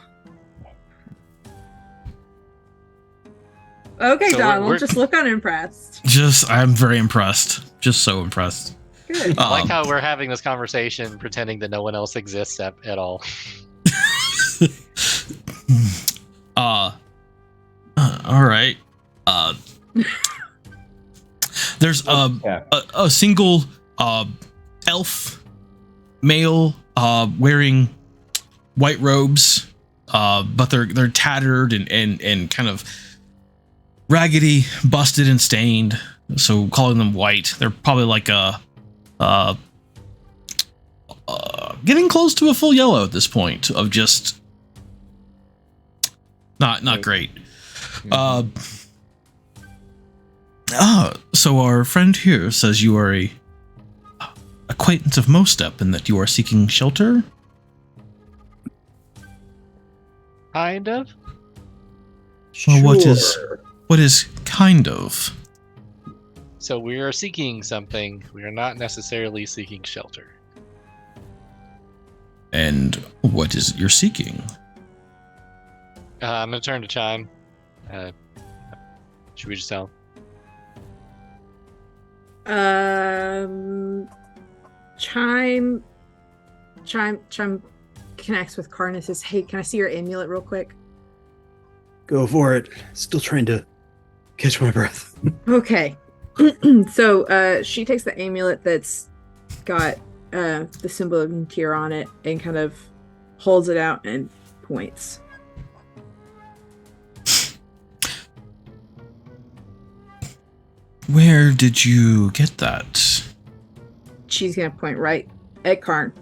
Okay, So Donald, we're- just look unimpressed. I'm very impressed. Just so impressed. Good. I like how we're having this conversation pretending that no one else exists at all. All right. There's a single elf male wearing white robes, but they're tattered and kind of raggedy, busted, and stained. So calling them white, they're probably like getting close to a full yellow at this point of just not great. So our friend here says you are a acquaintance of Mostep and that you are seeking shelter? Kind of. Well, what is kind of? So we are seeking something. We are not necessarily seeking shelter. And what is it you're seeking? I'm gonna turn to Chime. Should we just tell him? Chime connects with Karn and says, "Hey, can I see your amulet real quick?" Go for it. Still trying to catch my breath. Okay. So she takes the amulet that's got the symbol of Nitir on it and kind of holds it out and points. Where did you get that? She's gonna point right at Karn.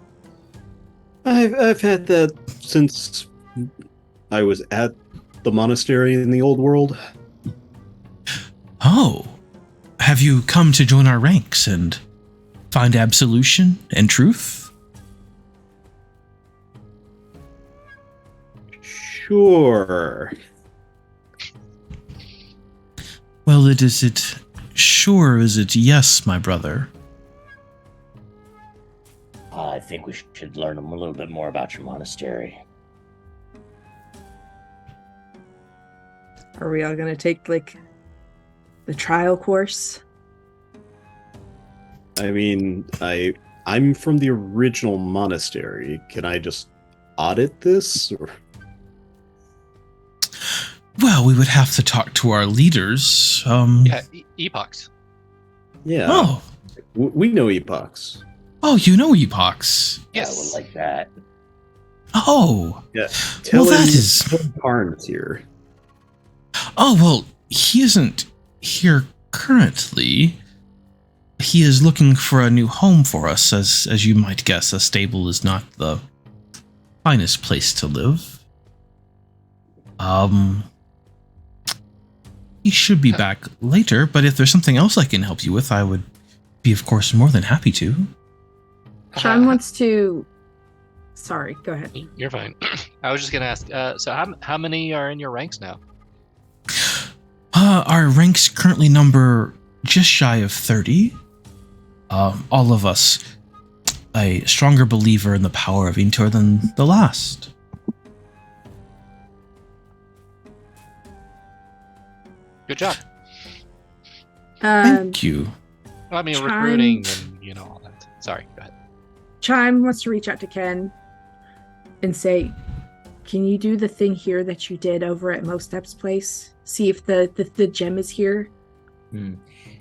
I've had that since I was at the monastery in the old world. Oh, have you come to join our ranks and find absolution and truth? Sure. Well, is it sure? Is it yes, my brother? I think we should learn a little bit more about your monastery. Are we all gonna take like the trial course? I mean, I'm from the original monastery. Can I just audit this? Or... Well, we would have to talk to our leaders. Yeah, epochs. Yeah. Oh, We know epochs. oh, you know epochs. Yeah, I would like that. Oh, Yeah. well, that is. Carnes here. Oh, well, he isn't here currently. He is looking for a new home for us. As you might guess, a stable is not the finest place to live. He should be back later, but if there's something else I can help you with, I would be, of course, more than happy to. Sean wants to. Sorry, go ahead. You're fine. I was just gonna ask. So how many are in your ranks now? Our ranks currently number just shy of 30. All of us a stronger believer in the power of Intor than the last. Good job. Thank you. I mean, Chime- recruiting and all that. Sorry, go ahead. Chime wants to reach out to Ken and say, "Can you do the thing here that you did over at Mostep's place? See if the gem is here."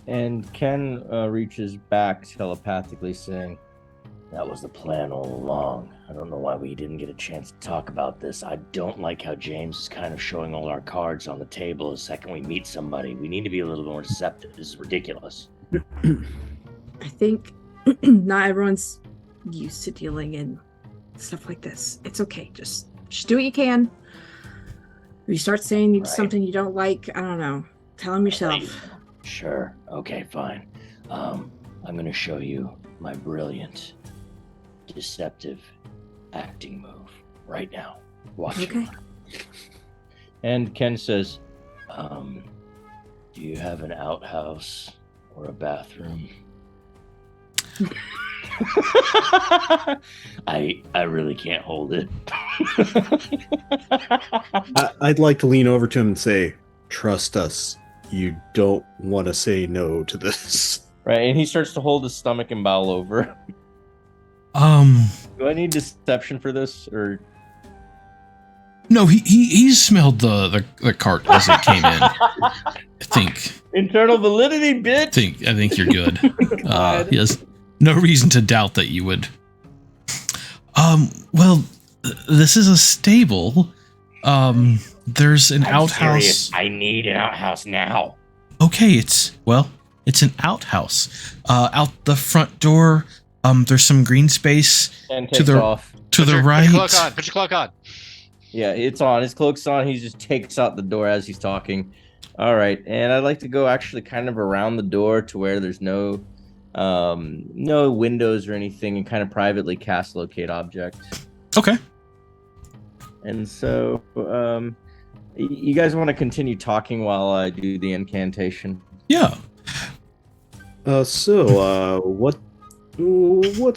And Ken reaches back telepathically, saying, That was the plan all along. I don't know why we didn't get a chance to talk about this. I don't like how James is kind of showing all our cards on the table the second we meet somebody. We need to be a little more deceptive. This is ridiculous. I think not everyone's used to dealing in stuff like this. It's okay. Just do what you can. If you start saying something you don't like, I don't know. Tell him yourself. Sure. Okay, fine. I'm going to show you my brilliant, deceptive acting move right now. Watch it. Okay. and Ken says, Do you have an outhouse or a bathroom? I really can't hold it. I'd like to lean over to him and say, "Trust us. You don't want to say no to this." right, and he starts to hold his stomach and bowel over. Do I need deception for this, or? No, he smelled the cart as it came in. I think Internal validity, bitch! I think you're good. He has no reason to doubt that you would. Well, this is a stable. There's an outhouse. Serious. I need an outhouse now. Okay, it's an outhouse. Out the front door, there's some green space And to takes the off. to the Put right. your cloak on. Put your cloak on. Yeah, it's on. His cloak's on. He just takes out the door as he's talking. All right, and I'd like to go actually kind of around the door to where there's no windows or anything, and kind of privately cast locate object. Okay. And so, you guys want to continue talking while I do the incantation? Yeah. What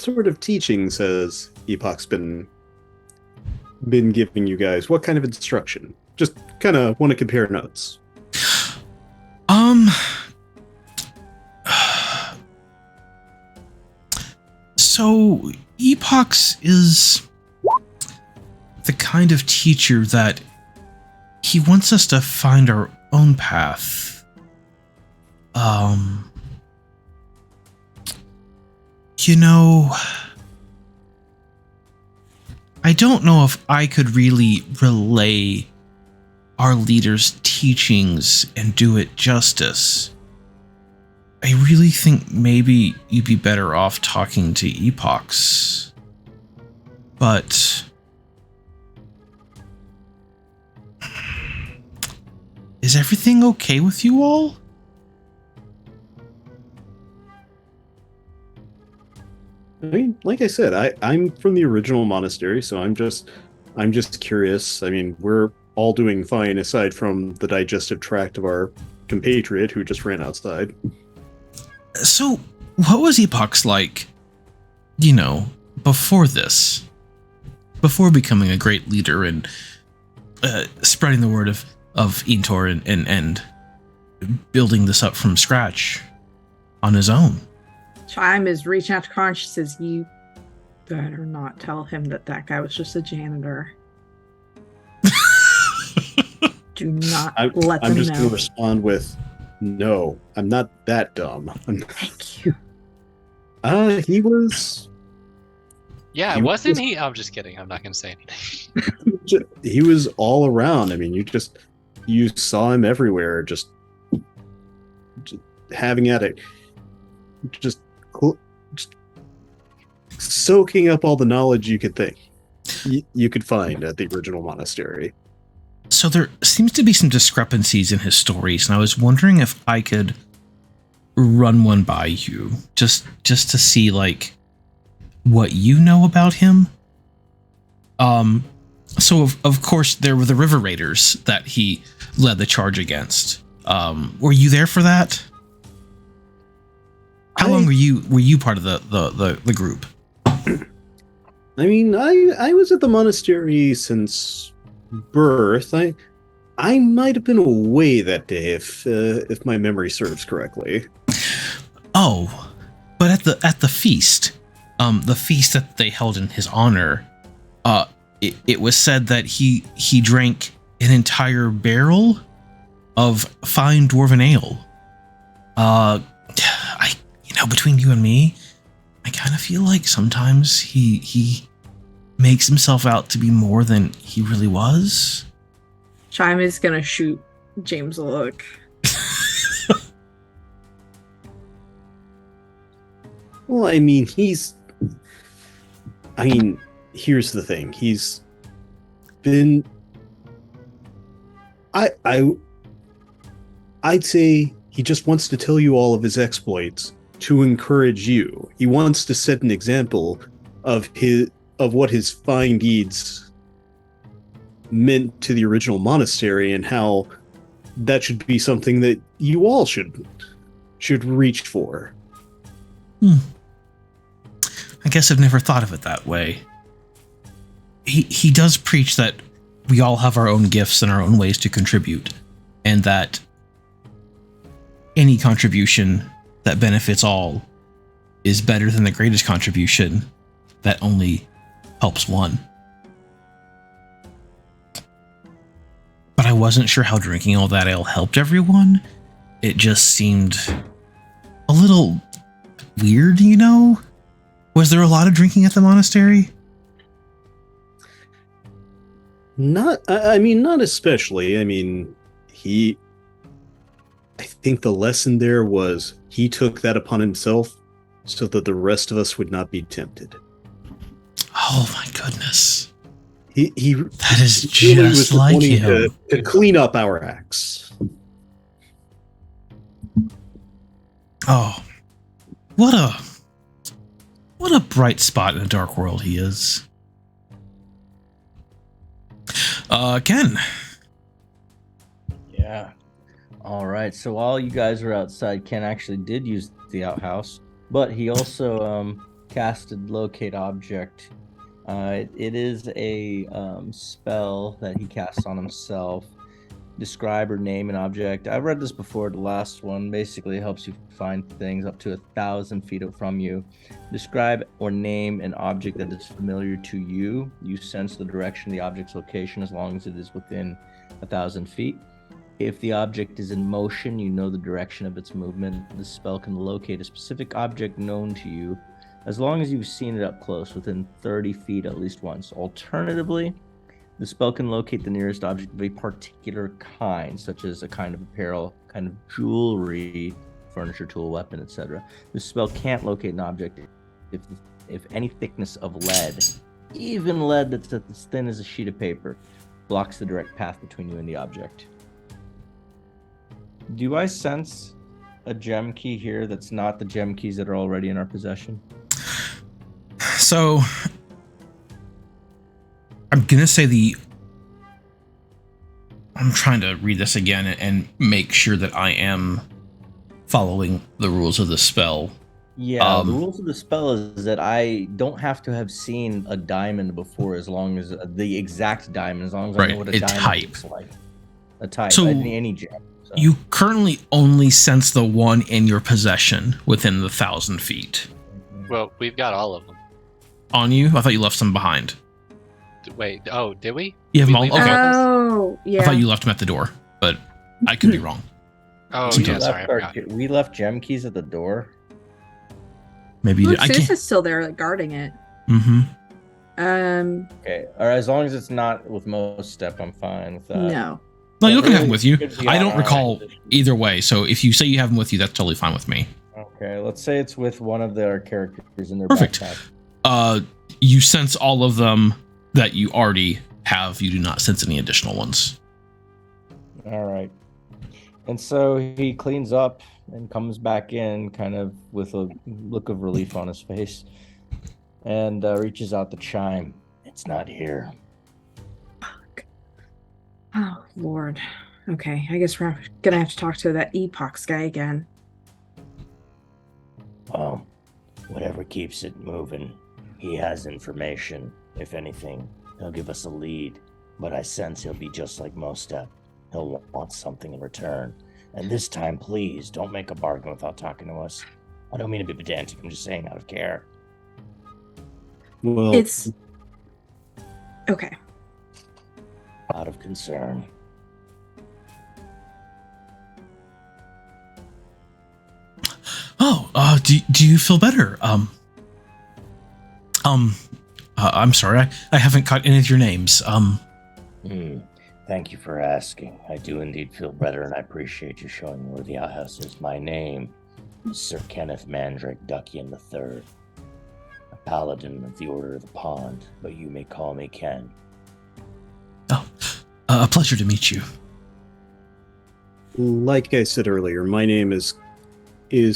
sort of teachings has Epoch's been giving you guys? What kind of instruction? Just kind of want to compare notes. So Epoch's is the kind of teacher that he wants us to find our own path. I don't know if I could really relay our leader's teachings and do it justice. I really think maybe you'd be better off talking to Epochs. But is everything okay with you all? mean, like I said, I'm from the original monastery, so I'm just curious. I mean, we're all doing fine aside from the digestive tract of our compatriot who just ran outside. So, what was Epoch's like, before this? Before becoming a great leader and spreading the word of Intor and building this up from scratch on his own? Chime is reaching out to Karn. She says, "You better not tell him that guy was just a janitor. Do not let them know." I'm just going to respond with, "No, I'm not that dumb." Thank you. He was. Yeah, wasn't he? I'm just kidding. I'm not going to say anything. He was all around. I mean, you saw him everywhere, just having at it, just soaking up all the knowledge you could think you could find at the original monastery. So there seems to be some discrepancies in his stories, and I was wondering if I could run one by you, just to see like what you know about him. So of course there were the River Raiders that he led the charge against. Were you there for that? How long were you part of the group? I mean, I was at the monastery since birth. I might have been away that day if my memory serves correctly. Oh, but at the feast, the feast that they held in his honor, it was said that he drank an entire barrel of fine dwarven ale. Between you and me, I kind of feel like sometimes he makes himself out to be more than he really was. Chime is gonna shoot James a look. Well, I mean, here's the thing. He's been... I'd say he just wants to tell you all of his exploits to encourage you. He wants to set an example of what his fine deeds meant to the original monastery and how that should be something that you all should reach for. I guess I've never thought of it that way. He does preach that we all have our own gifts and our own ways to contribute, and that any contribution that benefits all is better than the greatest contribution that only helps one. But I wasn't sure how drinking all that ale helped everyone. It just seemed a little weird, Was there a lot of drinking at the monastery? Not especially. I mean, I think the lesson there was he took that upon himself so that the rest of us would not be tempted. Oh my goodness. That is just like him. To clean up our acts. Oh, what a bright spot in a dark world he is. Ken. Yeah. All right. So while you guys were outside, Ken actually did use the outhouse, but he also casted Locate Object. It is a spell that he casts on himself. Describe or name an object. I've read this before, the last one. Basically, it helps you find things up to 1,000 feet from you. Describe or name an object that is familiar to you. You sense the direction of the object's location as long as it is within 1,000 feet. If the object is in motion, you know the direction of its movement. The spell can locate a specific object known to you as long as you've seen it up close, within 30 feet at least once. Alternatively, the spell can locate the nearest object of a particular kind, such as a kind of apparel, kind of jewelry, furniture, tool, weapon, etc. The spell can't locate an object if any thickness of lead, even lead that's as thin as a sheet of paper, blocks the direct path between you and the object. Do I sense a gem key here that's not the gem keys that are already in our possession? So I'm gonna say I'm trying to read this again and make sure that I am following the rules of the spell. Yeah, the rules of the spell is that I don't have to have seen a diamond before, as long as the exact diamond, as long as I know what a diamond type. looks like. A type, So any gem. So. you currently only sense the one in your possession within the 1,000 feet. Well, we've got all of them. On you? I thought you left some behind. Wait, oh, did we? You have Did them we all? leave Okay. them? Oh, yeah. I thought you left them at the door, but I could be wrong. Oh, We yeah, sorry, I left forgot. we left gem keys at the door. Maybe you Look, did. I can't. Zeus is still there, like, guarding it. Mm-hmm. Okay, all right. As long as it's not with most step, I'm fine with that. No. No, you can have them with you. Could be I don't on recall our- either way, so if you say you have them with you, that's totally fine with me. Okay, let's say it's with one of their characters in their Perfect. backpack. You sense all of them that you already have. You do not sense any additional ones. All right. And so he cleans up and comes back in, kind of with a look of relief on his face, and reaches out the chime. It's not here. Oh, Lord. Okay, I guess we're gonna have to talk to that Epox guy again. Well, whatever keeps it moving, he has information. If anything, he'll give us a lead. But I sense he'll be just like Mostep. He'll want something in return. And this time, please, don't make a bargain without talking to us. I don't mean to be pedantic, I'm just saying out of care. Well, It's okay. Out of concern. Oh, do you feel better? I'm sorry, I haven't caught any of your names. Thank you for asking. I do indeed feel better, and I appreciate you showing me where the outhouse is. My name is Sir Kenneth Mandrake Duckian III, a paladin of the Order of the Pond, but you may call me Ken. A pleasure to meet you. like I said earlier, my name is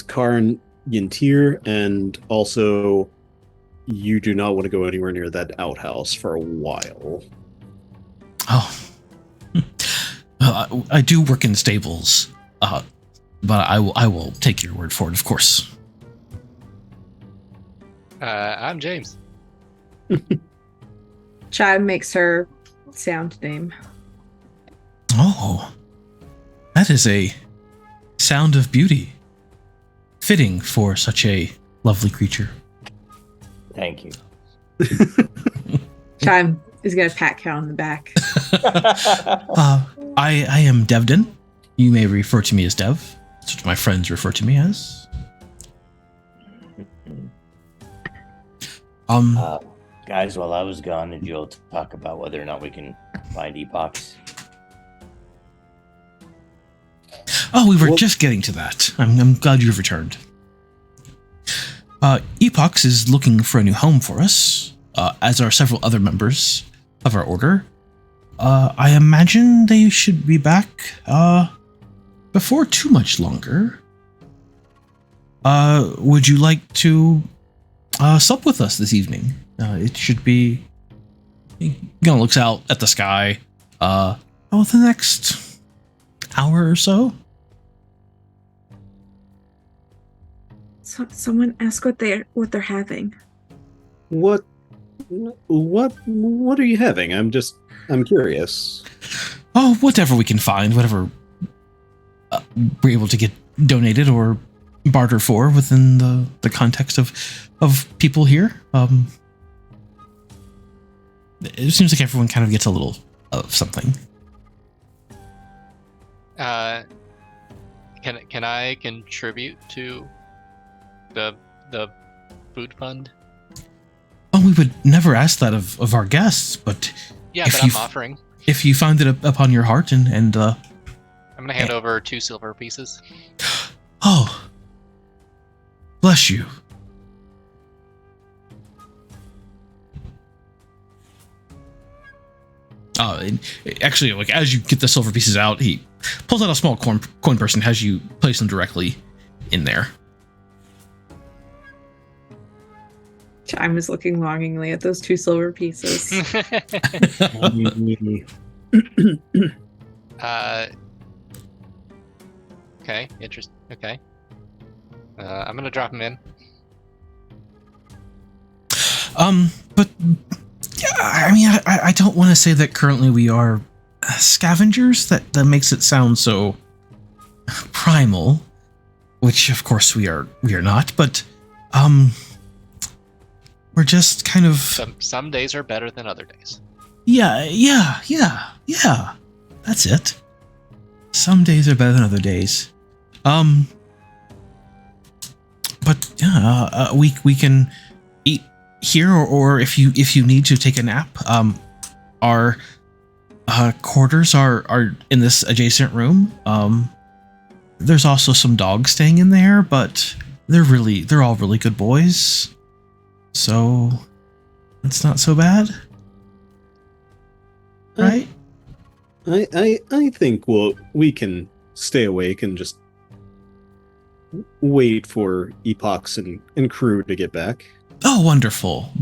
Karn Yintir, and also you do not want to go anywhere near that outhouse for a while. Oh, I do work in stables, but I will take your word for it, of course. I'm James. Chime makes her sound name. Oh, that is a sound of beauty, fitting for such a lovely creature. Thank you. Chime is gonna pat Cal on the back. I am Devden. You may refer to me as Dev. That's what my friends refer to me as. Guys, while I was gone, did you all talk about whether or not we can find epochs? Oh, we were Well- just getting to that. I'm glad you've returned. Epox is looking for a new home for us, as are several other members of our order. I imagine they should be back before too much longer. Would you like to sup with us this evening? It should be. He kind of looks out at the sky. The next hour or so. So, someone ask what they're having. What are you having? I'm curious. Oh, whatever we can find, whatever we're able to get donated or barter for within the context of people here. It seems like everyone kind of gets a little of something. Can I contribute to the food fund? Oh, we would never ask that of our guests, but Yeah, If but I'm you've- offering. if you find it upon your heart and I'm gonna hand over 2 silver pieces. oh, bless you. And actually, like as you get the silver pieces out, he pulls out a small coin purse and has you place them directly in there. Time is looking longingly at those 2 silver pieces. Okay, interesting. Okay. I'm gonna drop him in. But yeah, I mean, I don't want to say that currently we are scavengers. That makes it sound so primal, which of course we are not. But we're just kind of Some days are better than other days. yeah. That's it. Some days are better than other days. But yeah, we can eat here, or if you need to take a nap, our quarters are in this adjacent room. There's also some dogs staying in there, but they're all really good boys, so it's not so bad, right? I think we can stay awake and just wait for Epochs and crew to get back. Oh, wonderful.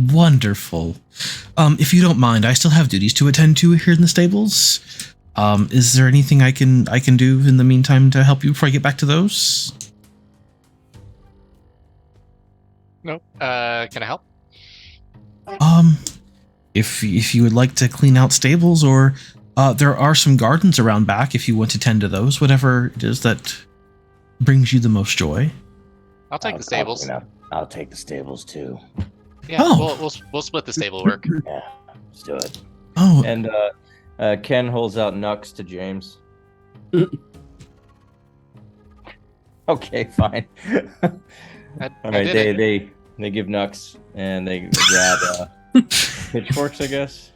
If you don't mind, I still have duties to attend to here in the stables. Is there anything I can do in the meantime to help you before I get back to those? No. Can I help? If you would like to clean out stables, or there are some gardens around back if you want to tend to those, whatever it is that brings you the most joy. I'll take the stables. I'll take the stables too. Yeah, Oh. we'll split the stable work. Yeah, let's do it. Oh, And Ken holds out Nux to James. Okay, fine. All right, they give Nux and they grab pitchforks, I guess,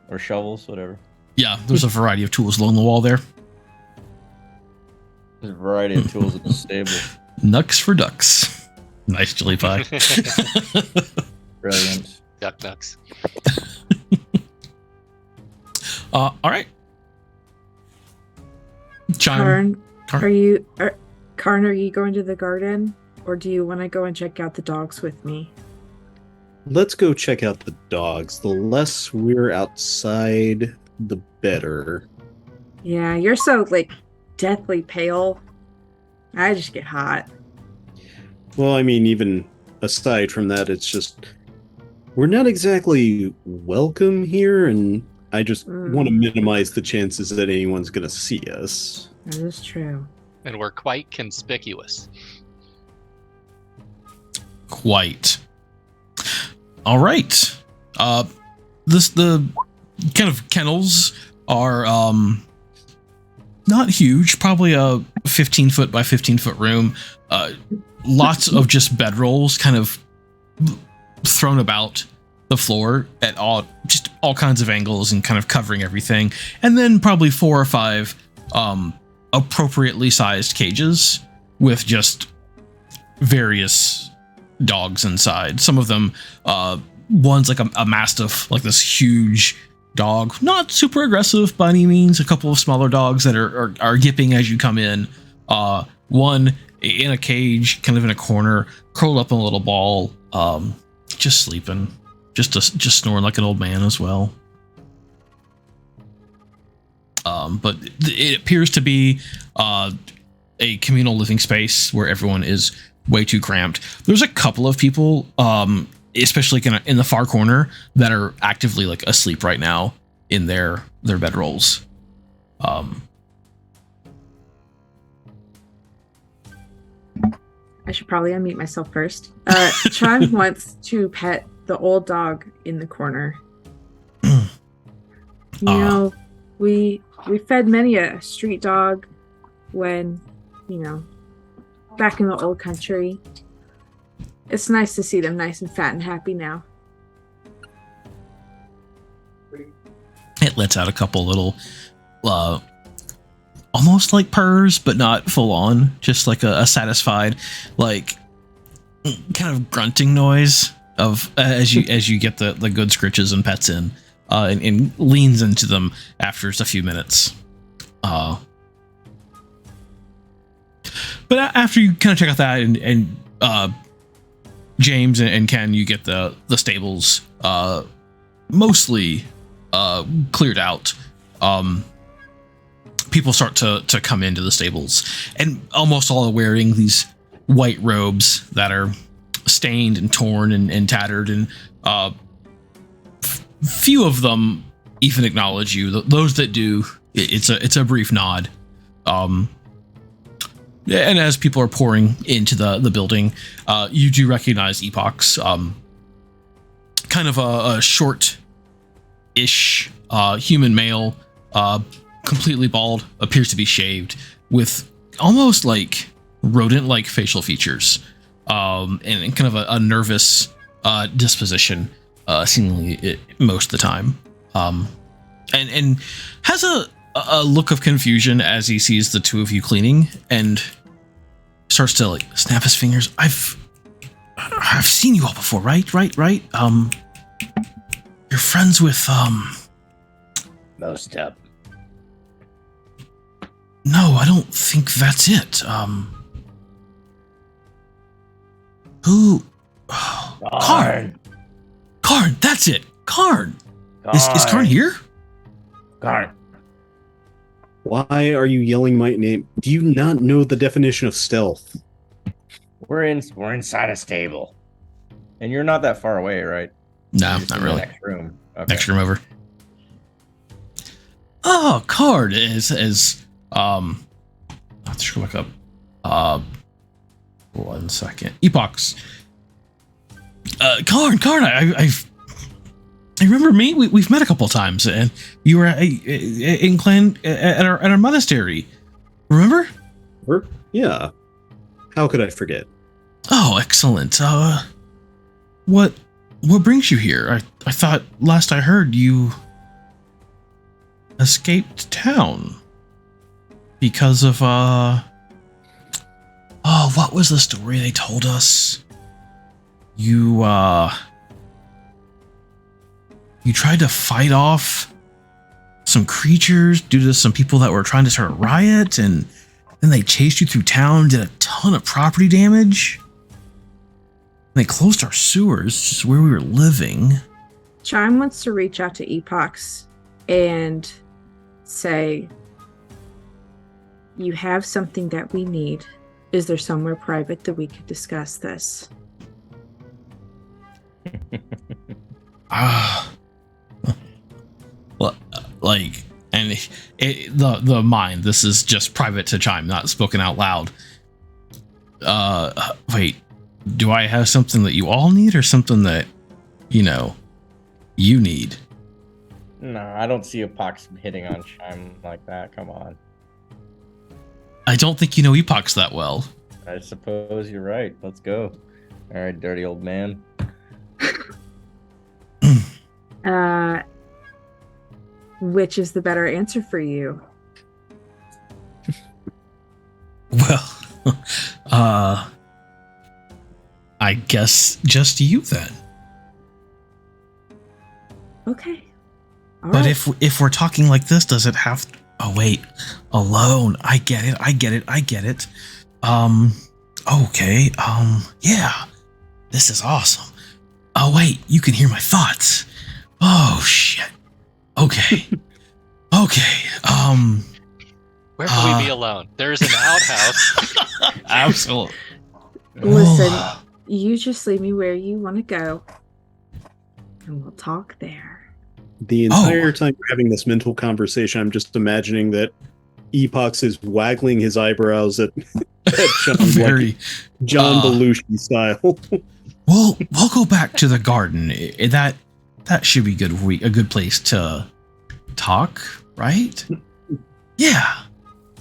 or shovels, whatever. yeah, there's a variety of tools along the wall there. There's a variety of tools at the stable. Nux for ducks. Nice chili pie. Brilliant. Duck nuts. All right. Chime. Karn, are you going to the garden, or do you want to go and check out the dogs with me? Let's go check out the dogs. The less we're outside, the better. Yeah, you're so deathly pale. I just get hot. Well, I mean, even aside from that, it's just we're not exactly welcome here, and I just want to minimize the chances that anyone's going to see us. That is true. And we're quite conspicuous. Quite. All right. The kind of kennels are not huge, probably a 15 foot by 15 foot room. Lots of just bedrolls kind of thrown about the floor at all kinds of angles and kind of covering everything. And then probably 4 or 5 appropriately sized cages with just various dogs inside. Some of them, one's like a mastiff, like this huge dog, not super aggressive by any means. A couple of smaller dogs that are yipping as you come in. One in a cage, kind of in a corner, curled up in a little ball, just sleeping, just snoring like an old man as well. But it appears to be a communal living space where everyone is way too cramped. There's a couple of people, especially in the far corner, that are actively asleep right now in their bedrolls. I should probably unmute myself first. Chime wants to pet the old dog in the corner. We fed many a street dog when, back in the old country. It's nice to see them nice and fat and happy now. It lets out a couple little, almost like purrs, but not full on, just like a satisfied, kind of grunting noise of as you get the good scritches and pets in, and leans into them after just a few minutes. But after you kind of check out that and James and Ken, you get the stables mostly cleared out. People start to come into the stables, and almost all are wearing these white robes that are stained and torn and tattered, and few of them even acknowledge you. Those that do, it's a brief nod. And as people are pouring into the building, you do recognize Epoch's kind of a short-ish human male, completely bald, appears to be shaved, with almost like rodent-like facial features, and kind of a nervous disposition, seemingly most of the time, and has a look of confusion as he sees the two of you cleaning, and starts to like snap his fingers. I've seen you all before, right? You're friends with Most up. No, I don't think that's it. Who? Karn. Karn, that's it. Karn. Is Karn here? Karn. Why are you yelling my name? Do you not know the definition of stealth? We're inside a stable. And you're not that far away, right? No, You're just not in the really. Next room. Okay. Next room over. Oh, Karn is let's just look up. 1 second. Epochs. Karn, I remember me. We've met a couple times, and you were in clan at our monastery. Remember? Yeah. How could I forget? Oh, excellent. What brings you here? I thought last I heard you escaped town because of what was the story they told us? You tried to fight off some creatures due to some people that were trying to start a riot, and then they chased you through town, did a ton of property damage. They closed our sewers, just where we were living. Chime wants to reach out to Epochs and say, you have something that we need. Is there somewhere private that we could discuss this? Well, like, and the mind, this is just private to Chime, not spoken out loud. Wait, do I have something that you all need, or something that, you need? No, I don't see a Pox hitting on Chime like that. Come on. I don't think you know Epochs that well. I suppose you're right. Let's go. All right, dirty old man. Which is the better answer for you? Well, I guess just you then. Okay. All But right. if we're talking like this, does it have? Oh wait, alone. I get it. Okay. Yeah. This is awesome. Oh wait, you can hear my thoughts. Oh shit. Okay. Okay. Where can we be alone? There's an outhouse. Absolutely. Listen, you just leave me where you want to go, and we'll talk there. The entire time we're having this mental conversation, I'm just imagining that Epochs is waggling his eyebrows at John, Very. like John Belushi style. We'll go back to the garden. That should be good. A good place to talk, right? Yeah.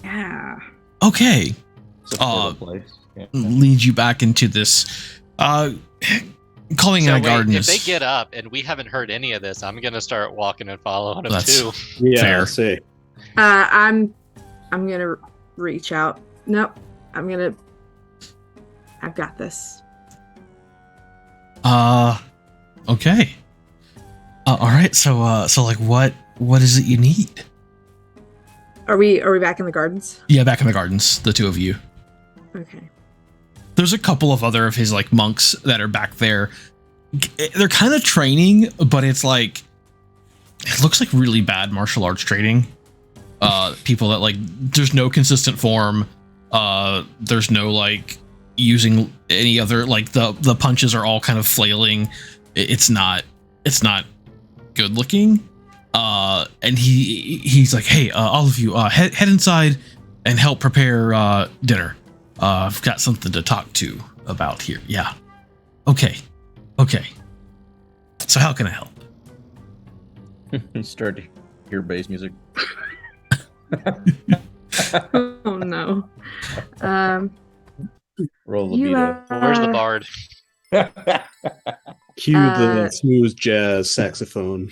Yeah. Okay. It's a fertile place. Yeah. Leads you back into this. Calling So it a wait, garden if is they get up and we haven't heard any of this, I'm gonna start walking and following them That's- too. Yeah, Fair. say. I'm gonna reach out. Nope. I've got this. Okay. All right. So like, what is it you need? Are we back in the gardens? Yeah, back in the gardens, the two of you. Okay. There's a couple of other of his like monks that are back there. They're kind of training, but it's like it looks like really bad martial arts training. People that like there's no consistent form. There's no like using any other like the punches are all kind of flailing. It's not good looking. And he's like, hey, all of you, head inside and help prepare dinner. I've got something to talk to about here. Yeah. Okay. So how can I help? You start to hear bass music. Oh no. Roll the You beat Where's the bard? up. Cue the smooth jazz saxophone.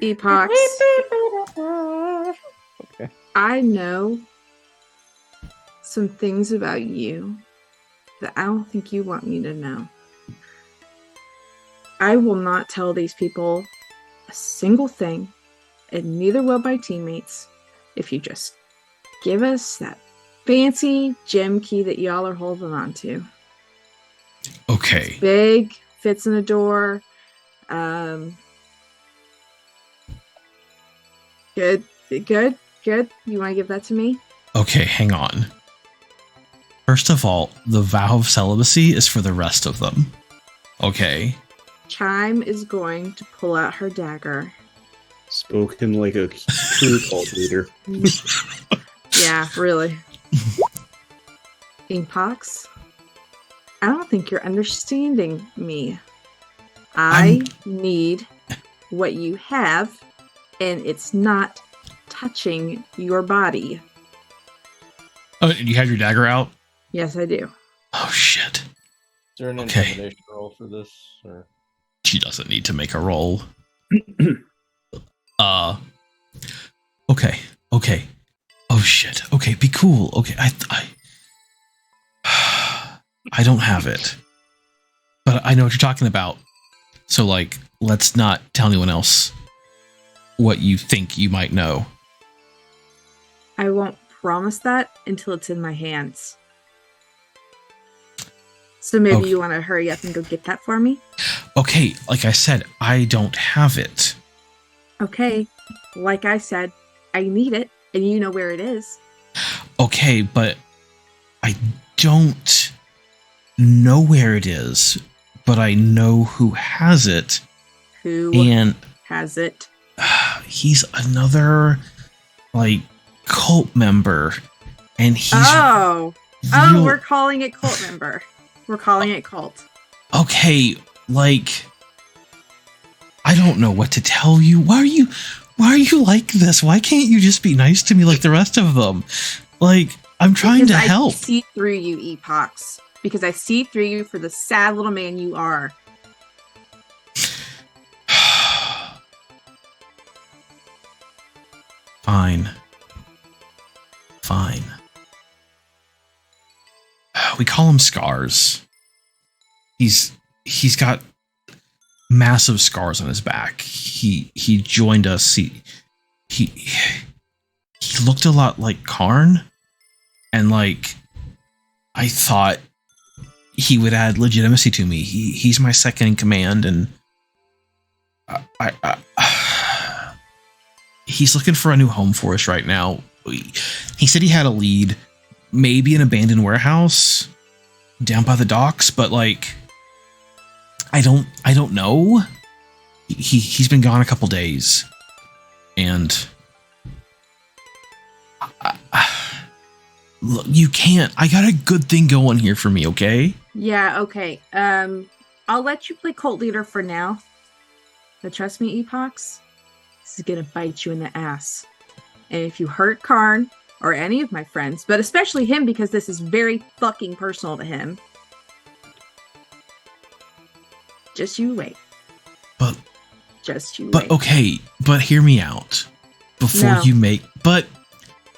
Epochs. Okay. I know some things about you that I don't think you want me to know. I will not tell these people a single thing, and neither will my teammates, if you just give us that fancy gem key that y'all are holding on to. Okay. Big, fits in a door. Good. You want to give that to me? Okay, hang on. First of all, the vow of celibacy is for the rest of them. Okay. Chime is going to pull out her dagger. Spoken like a true cult leader. Yeah, really. Inkpox, I don't think you're understanding me. I need what you have, and it's not touching your body. Oh, you have your dagger out? Yes, I do. Oh, shit. Is there an Okay. intimidation roll for this? Or? She doesn't need to make a roll. Okay. Oh, shit. Okay, be cool. Okay, I don't have it. But I know what you're talking about. So, like, let's not tell anyone else what you think you might know. I won't promise that until it's in my hands. So maybe Okay. you want to hurry up and go get that for me? Okay, like I said, I don't have it. Okay. Like I said, I need it, and you know where it is. Okay, but I don't know where it is, but I know who has it. Who And has it? he's another, like, cult member. And he's Oh, real- we're calling it cult member. We're calling it cult. okay, like, I don't know what to tell you. Why are you like this? Why can't you just be nice to me like the rest of them? Like, I'm trying Because to help. I see through you, Epochs. Because I see through you for the sad little man you are. Fine. We call him Scars. He's got massive scars on his back. He joined us. He looked a lot like Karn, and like I thought he would add legitimacy to me. He's my second in command, and he's looking for a new home for us right now. He said he had a lead, maybe an abandoned warehouse down by the docks, but like I don't know. He's been gone a couple days, and look, you can't. I got a good thing going here for me, okay? Yeah, okay. I'll let you play cult leader for now. But trust me, Epochs, this is gonna bite you in the ass. And if you hurt Karn or any of my friends, but especially him because this is very fucking personal to him, just you wait. But Just you But wait. okay, but hear me out before No. you make. But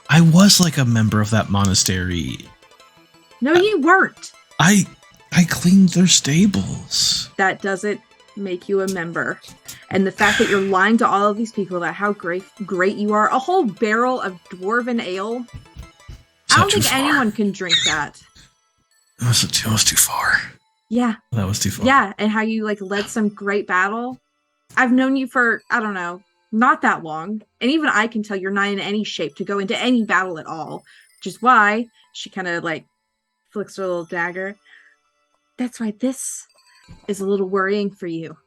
I was like a member of that monastery. No, you weren't. I cleaned their stables. That doesn't make you a member. And the fact that you're lying to all of these people about how great you are, a whole barrel of dwarven ale I don't think anyone can drink that. That was too far. Yeah. That was too far. Yeah, and how you like led some great battle. I've known you for, I don't know, not that long. And even I can tell you're not in any shape to go into any battle at all. Which is why she kind of like flicks her little dagger. That's why this is a little worrying for you.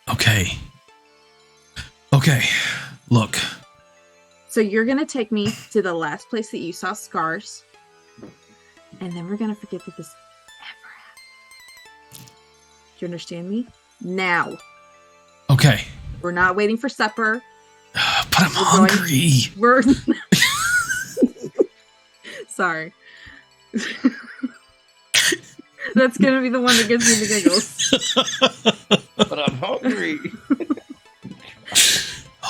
Okay. Look. So you're going to take me to the last place that you saw scars. And then we're going to forget that this ever happened. Do you understand me? Now. Okay. We're not waiting for supper. But I'm hungry. We're sorry. That's going to be the one that gives me the giggles. But I'm hungry.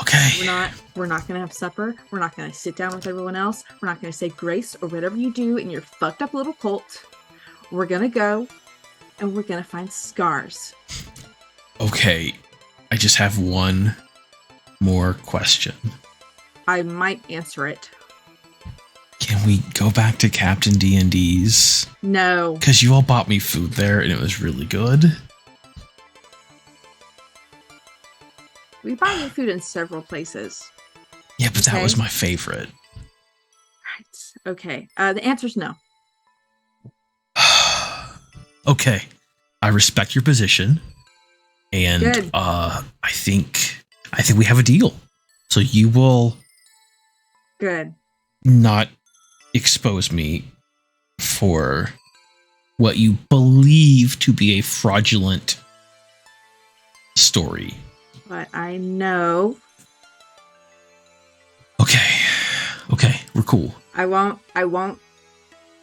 Okay. We're not going to have supper. We're not going to sit down with everyone else. We're not going to say grace or whatever you do in your fucked up little cult. We're going to go and we're going to find scars. Okay. I just have one more question. I might answer it. Can we go back to Captain D&D's? No. Because you all bought me food there and it was really good. We buy you food in several places. Yeah, but that was my favorite. Right. Okay. The answer's no. Okay. I respect your position. And Good. I think we have a deal. So you will Good. not expose me for what you believe to be a fraudulent story. But I know. Okay, we're cool. I won't.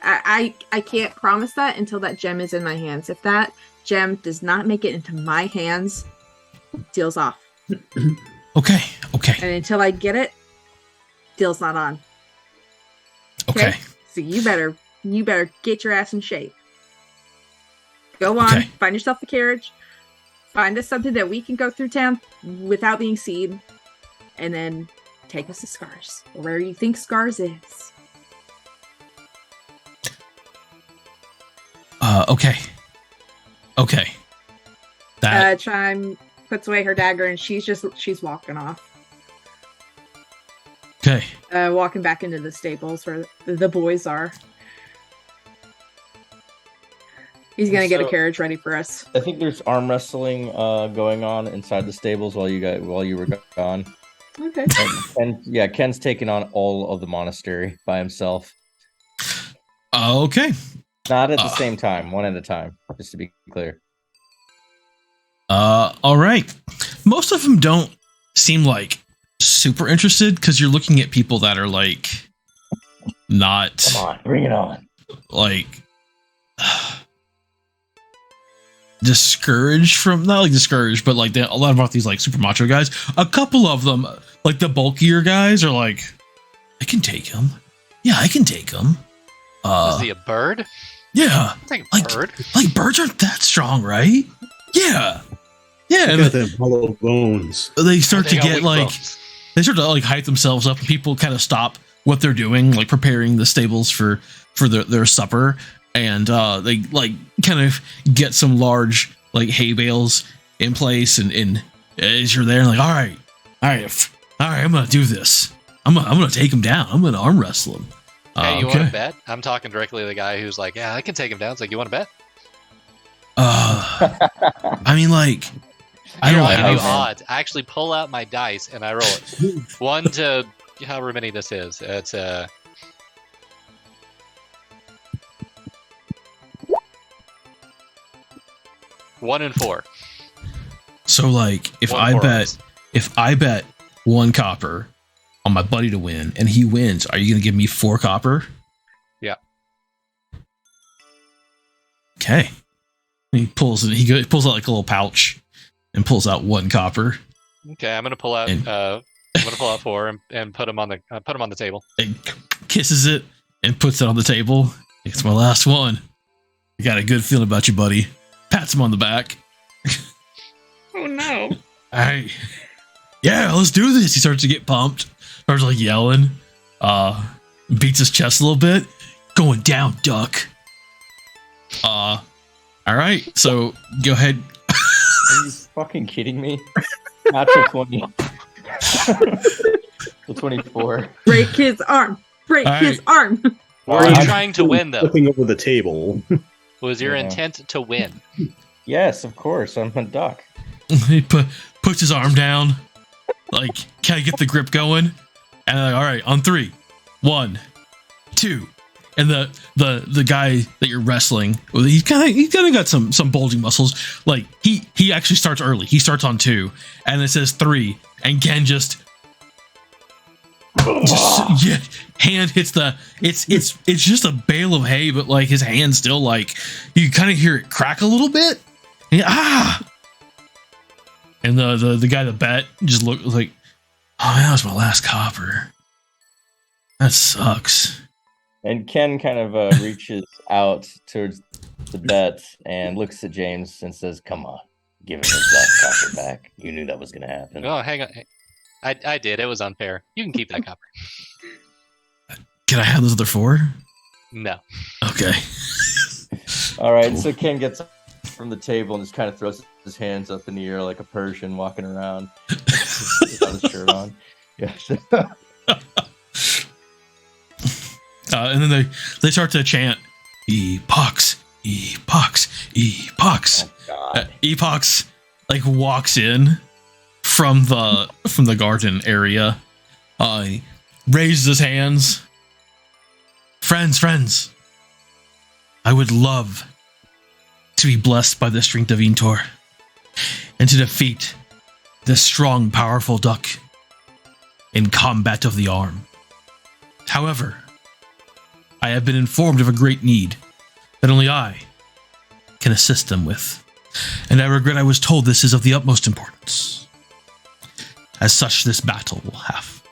I can't promise that until that gem is in my hands. If that gem does not make it into my hands, deal's off. Okay. And until I get it, deal's not on. Okay. So you better get your ass in shape. Go on, find yourself a carriage, find us something that we can go through town without being seen, and then take us to Scars, or where you think Scars is. Okay. That Chime puts away her dagger and she's walking off. Okay. Walking back into the stables where the boys are. He's gonna get a carriage ready for us. I think there's arm wrestling going on inside the stables while you were gone. Okay. And Ken's taking on all of the monastery by himself. Okay. Not at the same time, one at a time, just to be clear. All right. Most of them don't seem like super interested because you're looking at people that are like not. Come on, bring it on. Like discouraged from, not like discouraged, but like a lot about these like super macho guys. A couple of them, like the bulkier guys, are like, I can take him. Yeah, I can take him. Is he a bird? Yeah, Like like bird. Like birds aren't that strong, right? Yeah. They got them hollow bones. They start to They got get weak like bones. they start to like hype themselves up, and people kind of stop what they're doing, like preparing the stables for their supper, and they like kind of get some large like hay bales in place, and as you're there, like all right, I'm gonna do this. I'm gonna take him down. I'm gonna arm wrestle him. Hey, you want to bet? I'm talking directly to the guy who's like, yeah, I can take him down. It's like, you want to bet? I mean, like, I don't I'll give you have. odds. I actually pull out my dice and I roll it. 1 to however many this is. It's 1 and 4. So, like, if I bet 1 copper on my buddy to win, and he wins, are you gonna give me 4 copper? Yeah. Okay. He pulls out like a little pouch and pulls out 1 copper. Okay, I'm gonna pull out. And- I'm gonna pull out 4 and put them on the table. And kisses it and puts it on the table. It's my last one. I got a good feeling about you, buddy. Pats him on the back. Oh no. All right. Yeah, let's do this. He starts to get pumped. Starts like yelling. beats his chest a little bit. Going down, duck. All right, so go ahead. Are you fucking kidding me? Natural 20. 24. Break his arm. Break All his right. arm. Or are you trying to win, though? Flipping over the table. Was your Yeah. intent to win? Yes, of course. I'm a duck. He puts his arm down, like, can I get the grip going? And like, all right, on 3, 1, 2, and the guy that you're wrestling, well, he's kind of got some bulging muscles. Like he actually starts early. He starts on 2, and it says 3, and Ken just yeah, hand hits the. It's just a bale of hay, but like his hand still like you kind of hear it crack a little bit. And, and the guy that bet just looked like, oh, that was my last copper. That sucks. And Ken kind of reaches out towards the bet and looks at James and says, "Come on, give him his last copper back. You knew that was going to happen." Oh, hang on. I did. It was unfair. You can keep that copper. Can I have those other 4? No. Okay. All right, Cool. so Ken gets up from the table and just kind of throws his hands up in the air like a Persian walking around without his shirt on. Yeah. And then they start to chant, "Epox, Epox, Epox." Oh, God. Epox like walks in from the garden area. He raises his hands. Friends, I would love to be blessed by the strength of Intor and to defeat this strong, powerful duck in combat of the arm. However, I have been informed of a great need that only I can assist them with, and I regret I was told this is of the utmost importance. As such, this battle will have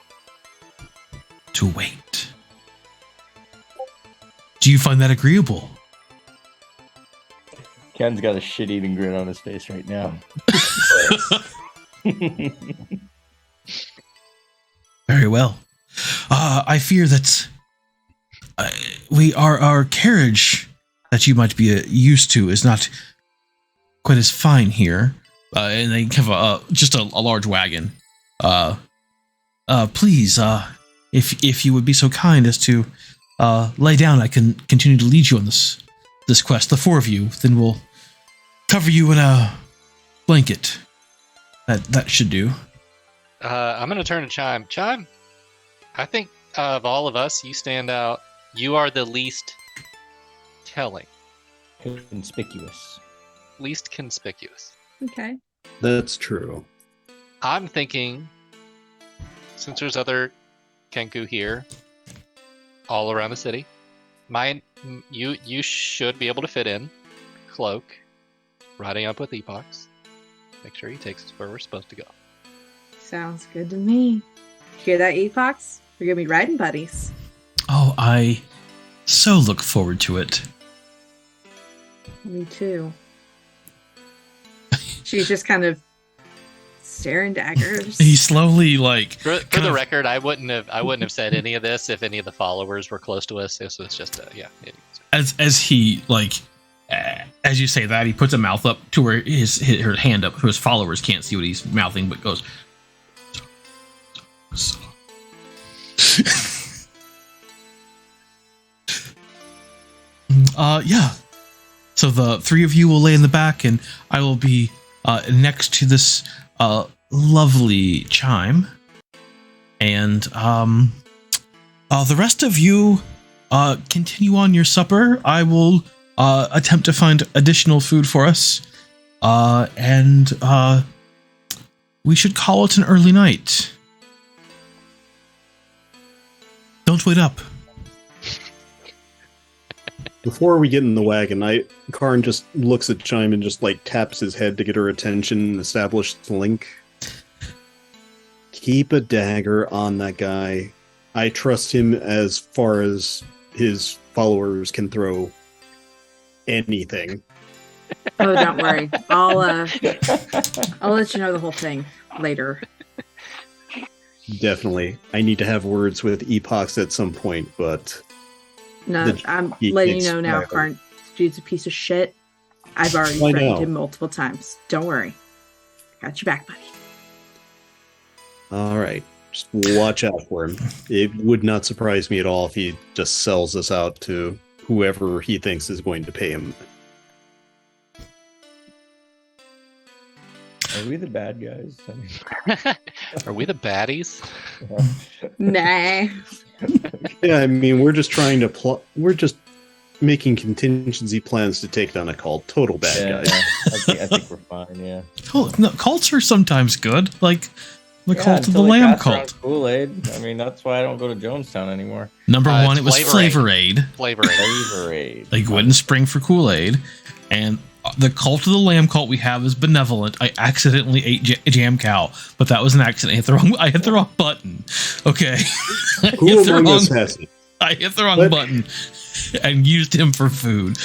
to wait. Do you find that agreeable? Ken's got a shit-eating grin on his face right now. Very well. I fear that our carriage that you might be used to is not quite as fine here. And they have just a large wagon. Please, if you would be so kind as to lay down, I can continue to lead you on this quest. The 4 of you, then we'll cover you in a blanket. That should do. I'm going to turn to Chime. Chime, I think of all of us, you stand out. You are the least telling, Conspicuous. least conspicuous. Okay. That's true. I'm thinking, since there's other Kenku here, all around the city, you should be able to fit in. Cloak, riding up with Epox. Make sure he takes us where we're supposed to go. Sounds good to me. Hear that, Epox? We're gonna be riding buddies. Oh, I so look forward to it. Me too. She's just kind of staring daggers. He slowly like For kind the of- record, I wouldn't have said any of this if any of the followers were close to us. This was just as he like as you say that, he puts a mouth up to where her hand up, so his followers can't see what he's mouthing, but goes. Yeah. So the 3 of you will lay in the back, and I will be next to this lovely Chime, and the rest of you continue on your supper. I will attempt to find additional food for us, and we should call it an early night. Don't wait up. Before we get in the wagon, Karn just looks at Chime and just like taps his head to get her attention and establish the link. Keep a dagger on that guy. I trust him as far as his followers can throw anything. Oh, don't worry. I'll let you know the whole thing later. Definitely. I need to have words with Epox at some point, but No, I'm letting you know now, forever. Karn. Dude's a piece of shit. I've already I threatened know. him multiple times. Don't worry. Got your back, buddy. all right. Just watch out for him. It would not surprise me at all if he just sells us out to whoever he thinks is going to pay him. Are we the bad guys? I mean, Are we the baddies? Nah. Yeah, I mean, we're just trying to we're just making contingency plans to take down a cult. Total bad yeah, guys. I think we're fine. Yeah. No, cults are sometimes good, like the Yeah, cult of the until they Lamb pass around cult. Kool-Aid. I mean, that's why I don't go to Jonestown anymore. Number one, it's it was Flavor Aid. Flavor Aid. Flavor Aid. Flavor Aid. They go in spring for Kool-Aid, and the cult of the Lamb cult we have is benevolent. I accidentally ate jam cow, but that was an accident. I hit the wrong button. Okay. Who among us hasn't? I hit the wrong button and used him for food.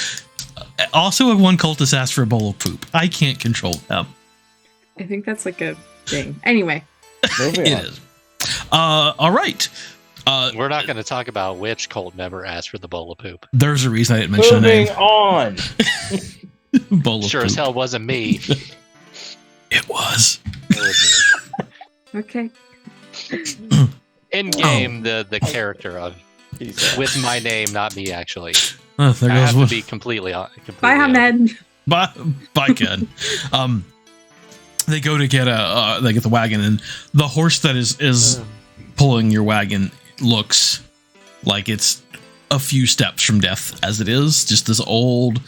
Also, if one cultist asked for a bowl of poop, I can't control them. I think that's like a thing. Anyway. Moving It on. is. All right. We're not going to talk about which cult member asked for the bowl of poop. There's a reason I didn't mention a Moving name. on. Bowl of Sure poop. as hell wasn't me. It was. Okay. In game, the character of with my name, not me actually. There I goes have one. to be completely Bye, Ahmed. Bye, Ken. They go to get they get the wagon, and the horse that is pulling your wagon looks like it's a few steps from death, as it is just this old,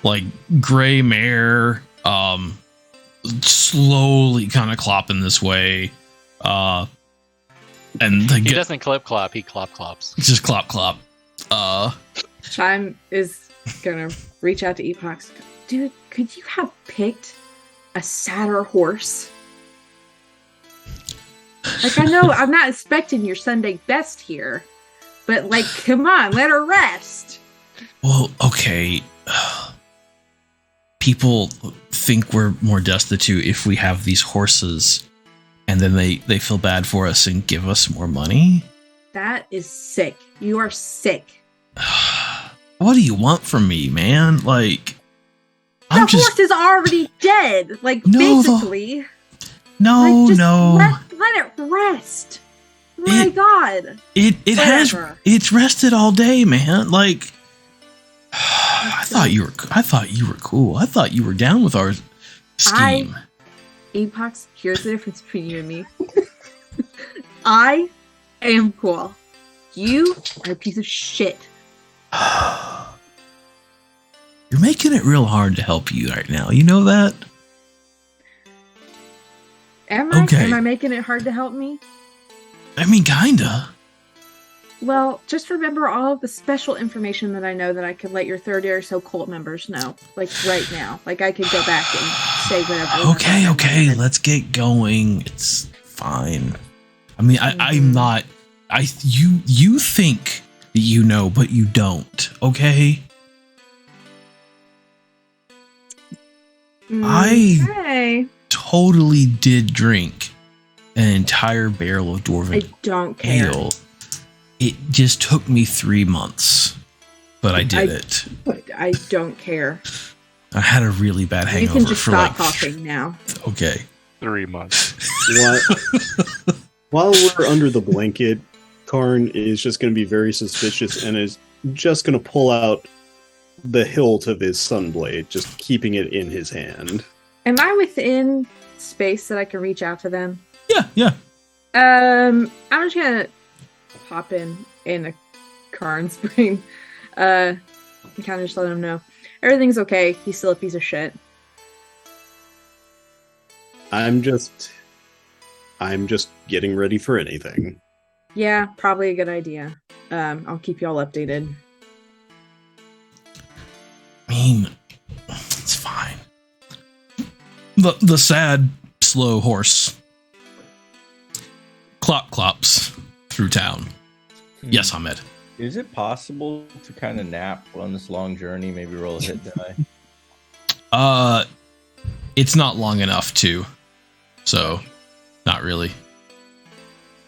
like gray mare, slowly kind of clopping this way, and they He get doesn't clip clop, he clops. just clop. Chime is gonna reach out to Epox. Dude, could you have picked a sadder horse? Like, I know I'm not expecting your Sunday best here, but like, come on, let her rest. Well, okay. People think we're more destitute if we have these horses, and then they feel bad for us and give us more money. That is sick. You are sick. What do you want from me, man? Like, The horse is already dead. Like, No, basically. no, Like, just no. Let it rest. My God. Whatever. It's rested all day, man. Like, I thought you were cool. I thought you were down with our scheme. Epox, here's the difference between you and me. I am cool. You are a piece of shit. You're making it real hard to help you right now. You know that? Am I? Okay. Am I making it hard to help me? I mean, kinda. Well, just remember all of the special information that I know that I could let your third or so cult members know. Like right now. Like I could go back and say whatever. Okay, let's get going. It's fine. I mean, I'm not. You think that you know, but you don't. Okay. Okay. Totally did drink an entire barrel of dwarven I don't care. ale. It just took me 3 months, but I did it. I don't care. I had a really bad You hangover can just for stop like. talking now. Okay. 3 months. While we're under the blanket, Karn is just going to be very suspicious and is just going to pull out the hilt of his sunblade, just keeping it in his hand. Am I within space that I can reach out to them? Yeah. I'm just gonna pop in a Karn's brain. And kind of just let him know everything's okay. He's still a piece of shit. I'm just getting ready for anything. Yeah, probably a good idea. I'll keep y'all updated. I mean, it's fine. The sad, slow horse clops through town. Yes, Ahmed. Is it possible to kind of nap on this long journey? Maybe roll a hit die? It's not long enough to, so not really.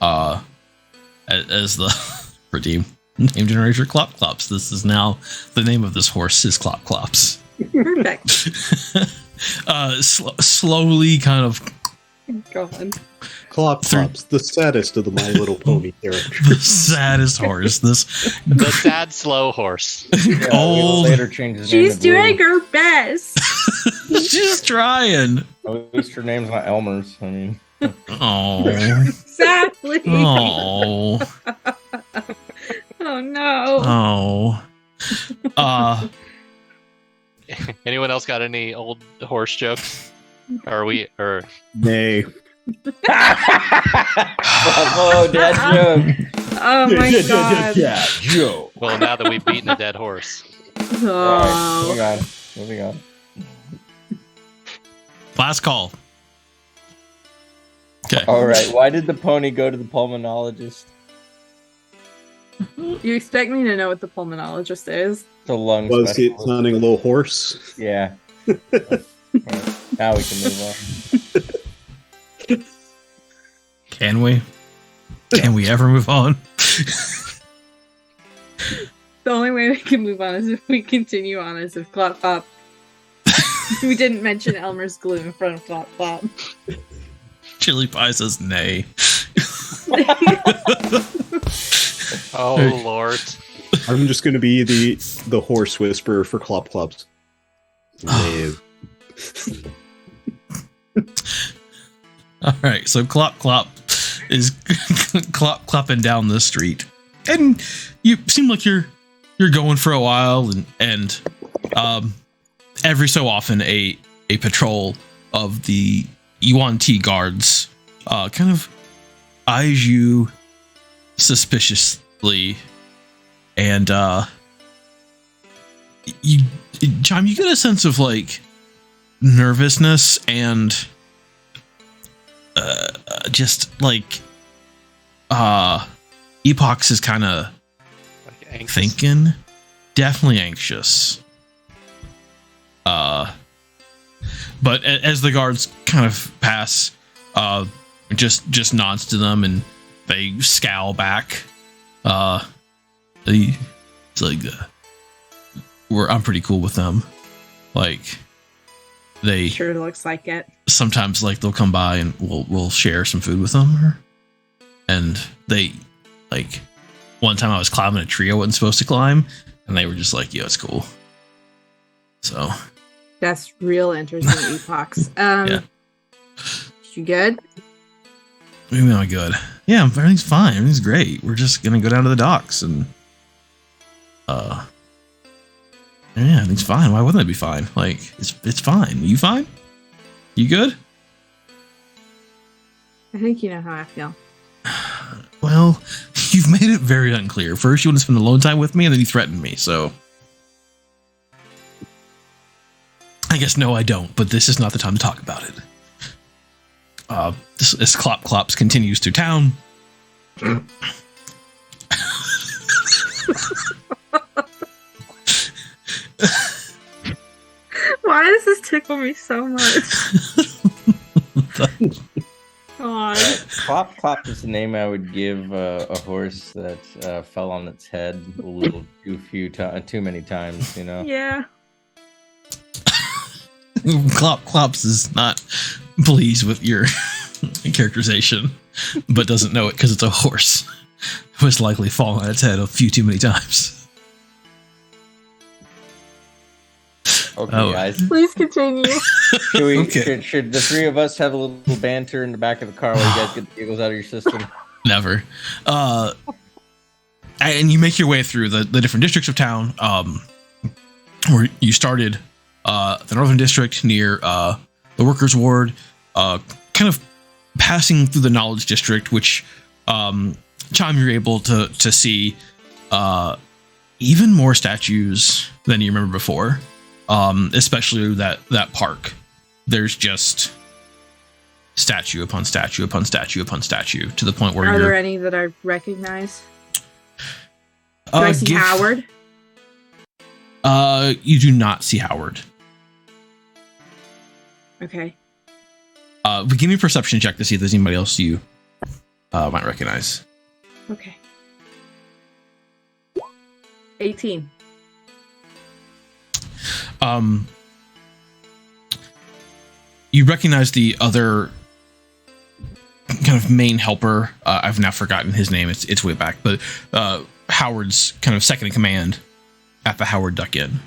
as the redeem name generator Clop Clops. This is now the name of this horse is Clop Clops. Perfect. Slowly kind of Go on. Clop Clops, the saddest of the My Little Pony characters. the saddest horse. This The sad, slow horse. Yeah, old. later change his name She's to Blue. doing her best. She's trying. At least her name's not Elmer's. I mean, Oh. Exactly. Oh. Oh no. Oh. Anyone else got any old horse jokes? Or Nay. oh, dad joke. Oh my god. Dad joke. well, now that we've beaten a dead horse. Oh. Alright, moving on. Last call. Okay. All right. Why did the pony go to the pulmonologist? You expect me to know what the pulmonologist is? The lung Was it specialist. sounding a little hoarse? Yeah. Alright, now we can move on. Can we? Can we ever move on? The only way we can move on is if we continue on as if Clop Clop. We didn't mention Elmer's glue in front of Clop Clop. Chili Pie says nay. Oh Lord. I'm just going to be the horse whisperer for Clop Clops. Nay. All right, so Clop Clop is clopping down the street, and you seem like you're going for a while, and every so often a patrol of the Yuan T guards kind of eyes you suspiciously, and John, you get a sense of like nervousness and just like Epox is kind of Like anxious. thinking, definitely anxious. But as the guards kind of pass, just nods to them and they scowl back. It's like I'm pretty cool with them. Like they Sure looks like it. sometimes like they'll come by and we'll share some food with them. And they like one time I was climbing a tree I wasn't supposed to climb, and they were just like, "Yo, it's cool." So That's real interesting, Epox. Yeah. You good? maybe not good. Yeah, everything's fine. Everything's great. We're just gonna go down to the docks and yeah, everything's fine. Why wouldn't it be fine? Like it's fine. You fine? You good? I think you know how I feel. Well, you've made it very unclear. First, you want to spend alone time with me, and then you threatened me. So, I guess no, I don't. But this is not the time to talk about it. This Clop Clops continues to town. Why does this tickle me so much? God. Clop Clop is the name I would give a horse that fell on its head a little too many times, you know? Yeah. Clop Clops is not pleased with your characterization, but doesn't know it because it's a horse. It was likely fallen on its head a few too many times. Okay, Oh. guys. Please continue. Should the three of us have a little banter in the back of the car while you guys get the giggles out of your system? Never. And you make your way through the different districts of town, where you started the Northern District near the Workers' Ward, kind of passing through the Knowledge District, which Chime, you're able to see even more statues than you remember before, especially that park. There's just statue upon statue upon statue upon statue to the point where Are you're... there any that I recognize? Do I see Howard? You do not see Howard. Okay. But give me a perception check to see if there's anybody else you might recognize. Okay. 18. You recognize the other kind of main helper. I've now forgotten his name. It's way back, but Howard's kind of second in command at the Howard Duck Inn.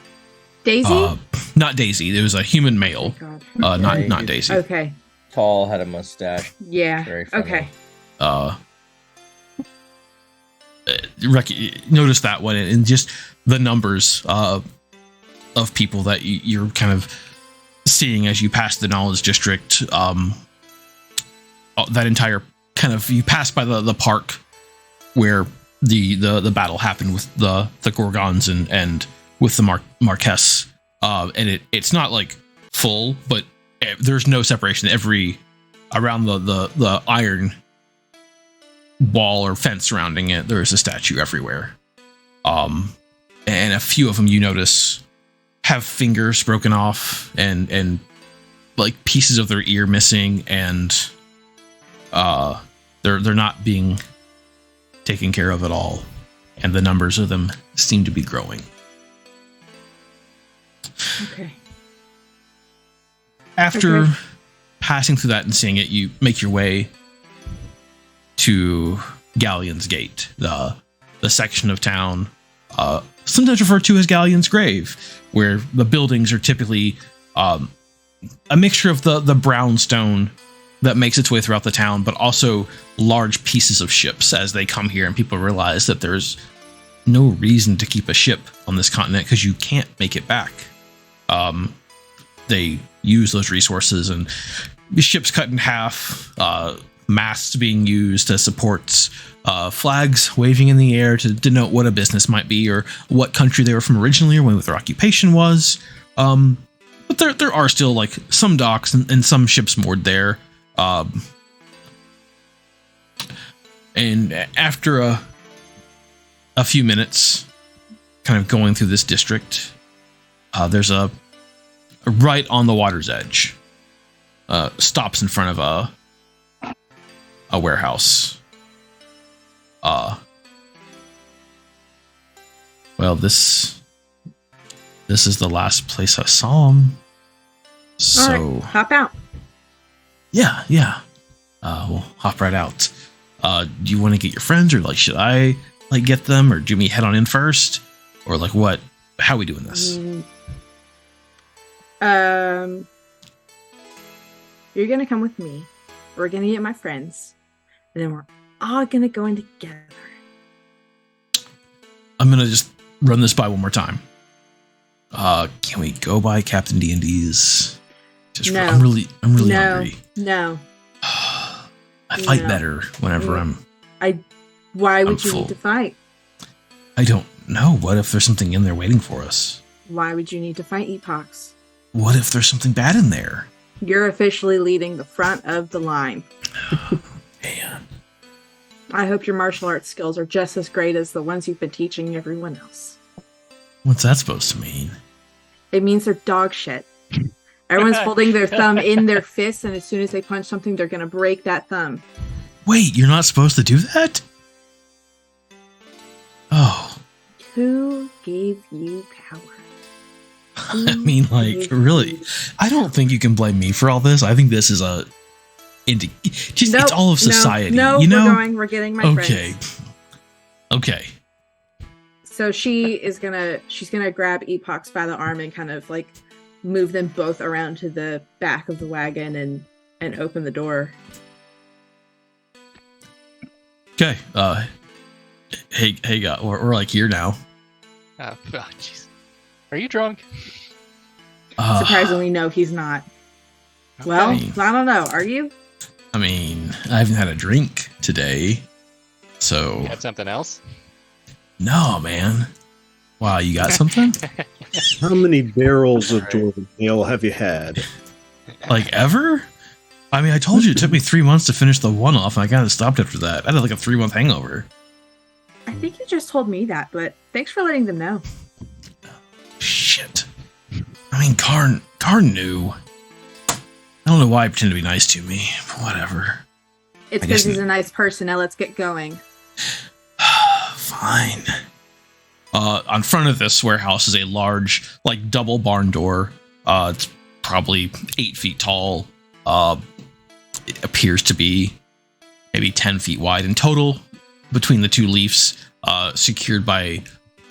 Daisy? Not Daisy. There was a human male. Oh, God. Not Daisy. Okay. Tall, had a mustache. Yeah. Very funny. Okay. Notice that one and just the numbers of people that you're kind of seeing as you pass the knowledge district. That entire kind of, you pass by the park where the battle happened with the Gorgons and with the Marquess, and it's not like full, but there's no separation. Around the iron wall or fence surrounding it, there's a statue everywhere. And a few of them you notice have fingers broken off and like pieces of their ear missing, and they're not being taken care of at all, and the numbers of them seem to be growing. Okay. After passing through that and seeing it, you make your way to Galleon's Gate, the section of town sometimes referred to as Galleon's Grave, where the buildings are typically a mixture of the brown stone that makes its way throughout the town, but also large pieces of ships as they come here and people realize that there's no reason to keep a ship on this continent because you can't make it back. They use those resources, and ships cut in half, masts being used as supports, flags waving in the air to denote what a business might be or what country they were from originally or what their occupation was. But there are still like some docks and some ships moored there. And after a few minutes kind of going through this district, there's a right on the water's edge, stops in front of a warehouse. Well, this is the last place I saw him. So all right, hop out. Yeah. We'll hop right out. Do you want to get your friends, or like should I like get them, or do me head on in first, or like what? How are we doing this? You're gonna come with me. We're gonna get my friends, and then we're all gonna go in together. I'm gonna just run this by one more time. Can we go by Captain D&D's? No. I'm really hungry. No. I fight better whenever Why would you full. need to fight? I don't know. What if there's something in there waiting for us? Why would you need to fight epochs? What if there's something bad in there? You're officially leading the front of the line. Man. I hope your martial arts skills are just as great as the ones you've been teaching everyone else. What's that supposed to mean? It means they're dog shit. Everyone's holding their thumb in their fist, and as soon as they punch something, they're going to break that thumb. Wait, you're not supposed to do that? Oh. Who gave you power? I mean, like, really? I don't think you can blame me for all this. I think this is it's all of society. No, you know? we're getting my friends. Okay. So she's gonna grab Epochs by the arm and kind of like move them both around to the back of the wagon and open the door. Okay. Hey, we're like here now. Oh, jeez. Are you drunk? Surprisingly, no, he's not. Okay. Well, I don't know. Are you? I mean, I haven't had a drink today, so. You got something else? No, man. Wow, you got something? How many barrels of Jordan ale have you had? Like ever? I mean, I told you it took me 3 months to finish the one off, and I kind of stopped after that. I had like a 3-month hangover. I think you just told me that, but thanks for letting them know. Shit. I mean, Karn knew. I don't know why he pretended to be nice to me, but whatever. It's I guess because he's a nice person. Now let's get going. Fine. On front of this warehouse is a large, like, double barn door. It's probably 8 feet tall. It appears to be maybe 10 feet wide in total between the two leaves, secured by a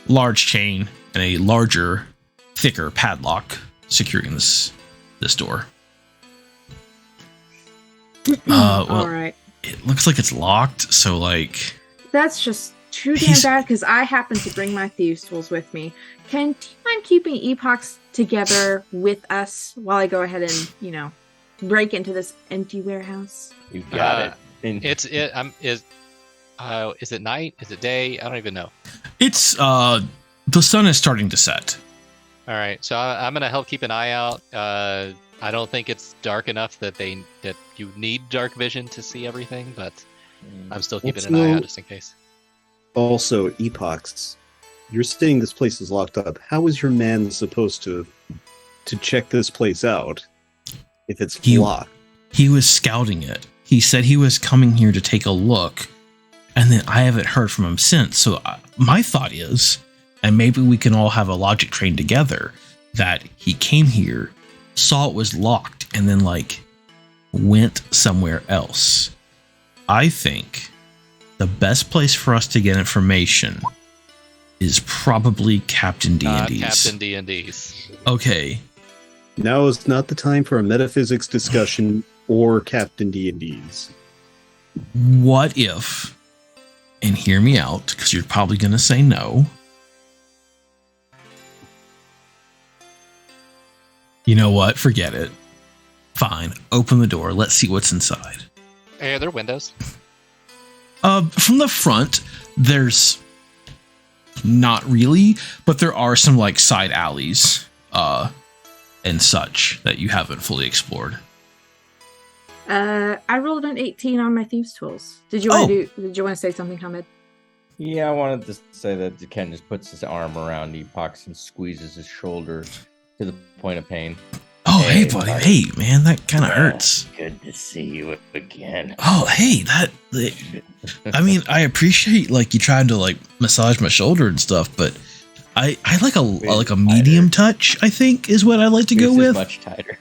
large chain and a larger, thicker padlock securing this door. Well, All right. it looks like it's locked, so, like... That's just too damn bad because I happen to bring my thieves' tools with me. Do you mind keeping epochs together with us while I go ahead and, break into this empty warehouse? You got it. Is it night? Is it day? I don't even know. It's, the sun is starting to set. All right, so I'm gonna help keep an eye out. I don't think it's dark enough that you need dark vision to see everything, but I'm still keeping an eye out just in case. Also, epochs. You're saying this place is locked up. How is your man supposed to check this place out if it's locked? He was scouting it. He said he was coming here to take a look, and then I haven't heard from him since. So my thought is, and maybe we can all have a logic train together, that he came here, saw it was locked, and then, like, went somewhere else. I think the best place for us to get information is probably Captain D&D's. Captain D&D's. Okay. Now is not the time for a metaphysics discussion or Captain D&D's. What if, and hear me out, because you're probably going to say no. You know what? Forget it. Fine. Open the door. Let's see what's inside. Are there windows? From the front, there's not really, but there are some, like, side alleys, and such that you haven't fully explored. I rolled an 18 on my thieves' tools. Did you want to say something, Hamid? Yeah, I wanted to say that Ken just puts his arm around Epoch and squeezes his shoulder to the point of pain. Oh, hey buddy. Hey, man, that kind of hurts. Good to see you again. Oh, hey, I mean, I appreciate, like, you trying to, like, massage my shoulder and stuff, but I like a medium touch, I think, is what I like to go with. Much tighter.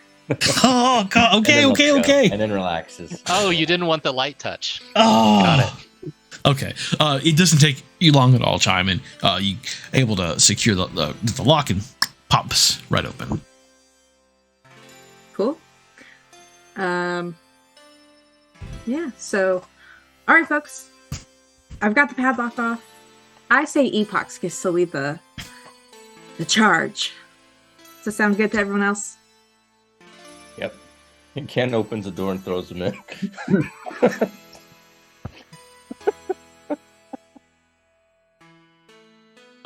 Oh, God. Okay. And then relaxes. Oh, you didn't want the light touch. Oh, Got it. Okay. It doesn't take you long at all, Chime, and you able to secure the lock and pops right open. Cool. Yeah, so, all right, folks. I've got the padlock off. I say Epoch gets to lead the charge. Does that sound good to everyone else? Yep. And Ken opens the door and throws him in.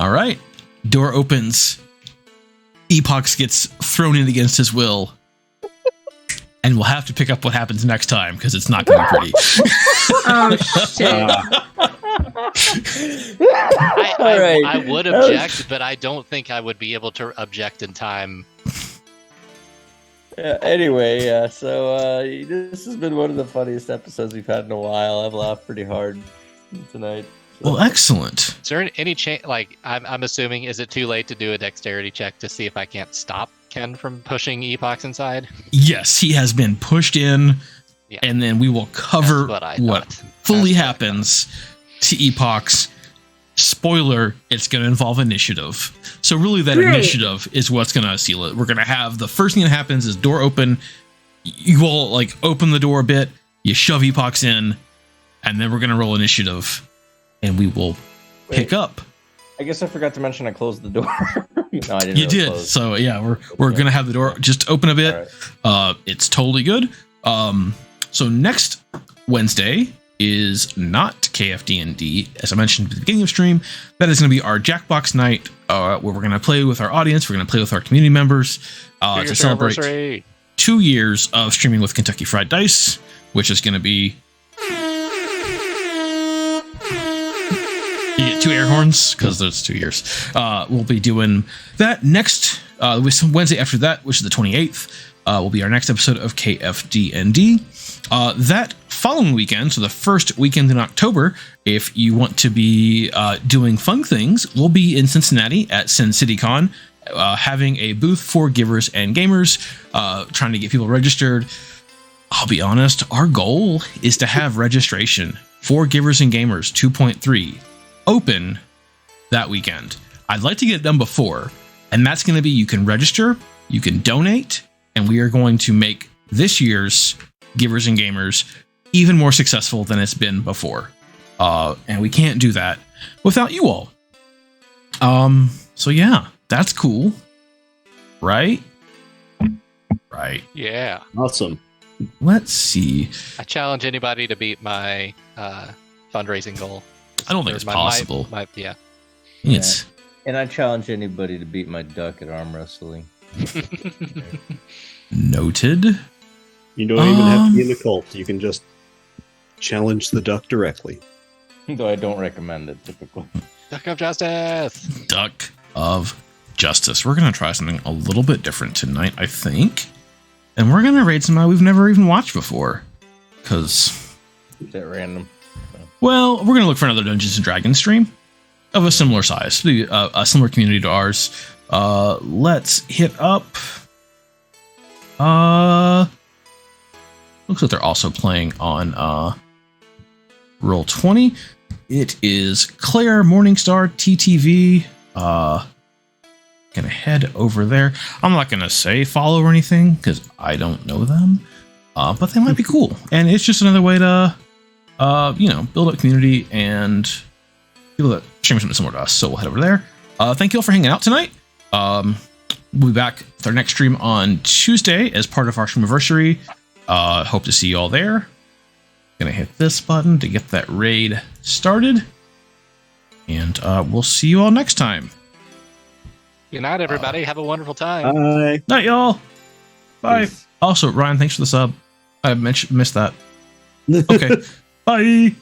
All right. Door opens. Epoch gets thrown in against his will. And we'll have to pick up what happens next time because it's not going to be pretty. Oh, shit. I would object, but I don't think I would be able to object in time. Anyway, so this has been one of the funniest episodes we've had in a while. I've laughed pretty hard tonight. So. Well, excellent. Is there any chance, like, I'm assuming, is it too late to do a dexterity check to see if I can't stop Ken from pushing Epoch inside? Yes, he has been pushed in, and then we will cover what fully happens to Epoch's. Spoiler, it's going to involve initiative. So really that initiative is what's going to seal it. We're going to have the first thing that happens is door open. You will, like, open the door a bit. You shove Epochs in, and then we're going to roll initiative, and we will pick up. I guess I forgot to mention I closed the door. No, I didn't. You did. Close. So yeah, we're going to have the door just open a bit. Right. It's totally good. So next Wednesday is not KFD&D, as I mentioned at the beginning of stream. That is going to be our Jackbox night, where we're going to play with our audience. We're going to play with our community members to celebrate 2 years of streaming with Kentucky Fried Dice, which is going to be... You get 2 air horns, because there's 2 years. We'll be doing that next Wednesday after that, which is the 28th. Will be our next episode of KFD&D. That following weekend, so the first weekend in October, if you want to be doing fun things, we'll be in Cincinnati at Sin City Con, having a booth for givers and gamers, trying to get people registered. I'll be honest, our goal is to have registration for Givers and Gamers 2.3 open that weekend. I'd like to get it done before, and that's going to be you can register, you can donate, and we are going to make this year's Givers and Gamers even more successful than it's been before. And we can't do that without you all. So yeah, that's cool. Right? Right. Yeah. Awesome. Let's see. I challenge anybody to beat my fundraising goal. I don't think it's possible. Yeah. It's And I challenge anybody to beat my duck at arm wrestling. noted. You don't even have to be in the cult. You can just challenge the duck directly. Though I don't recommend it typically. Duck of Justice. Duck of Justice. We're going to try something a little bit different tonight, I think. And we're going to raid somebody we've never even watched before. Because, Is that random? well, we're going to look for another Dungeons & Dragons stream of a similar size, a similar community to ours. Let's hit up. Looks like they're also playing on Roll20. It is Claire Morningstar TTV. Gonna head over there. I'm not gonna say follow or anything because I don't know them, but they might be cool. And it's just another way to, build up community and people that stream something similar to us. So we'll head over there. Thank you all for hanging out tonight. We'll be back with our next stream on Tuesday as part of our streamiversary. Hope to see you all there. Gonna hit this button to get that raid started. And we'll see you all next time. Good night, everybody. Have a wonderful time. Bye. Night, y'all. Bye. Peace. Also, Ryan, thanks for the sub. I missed that. Okay. Bye.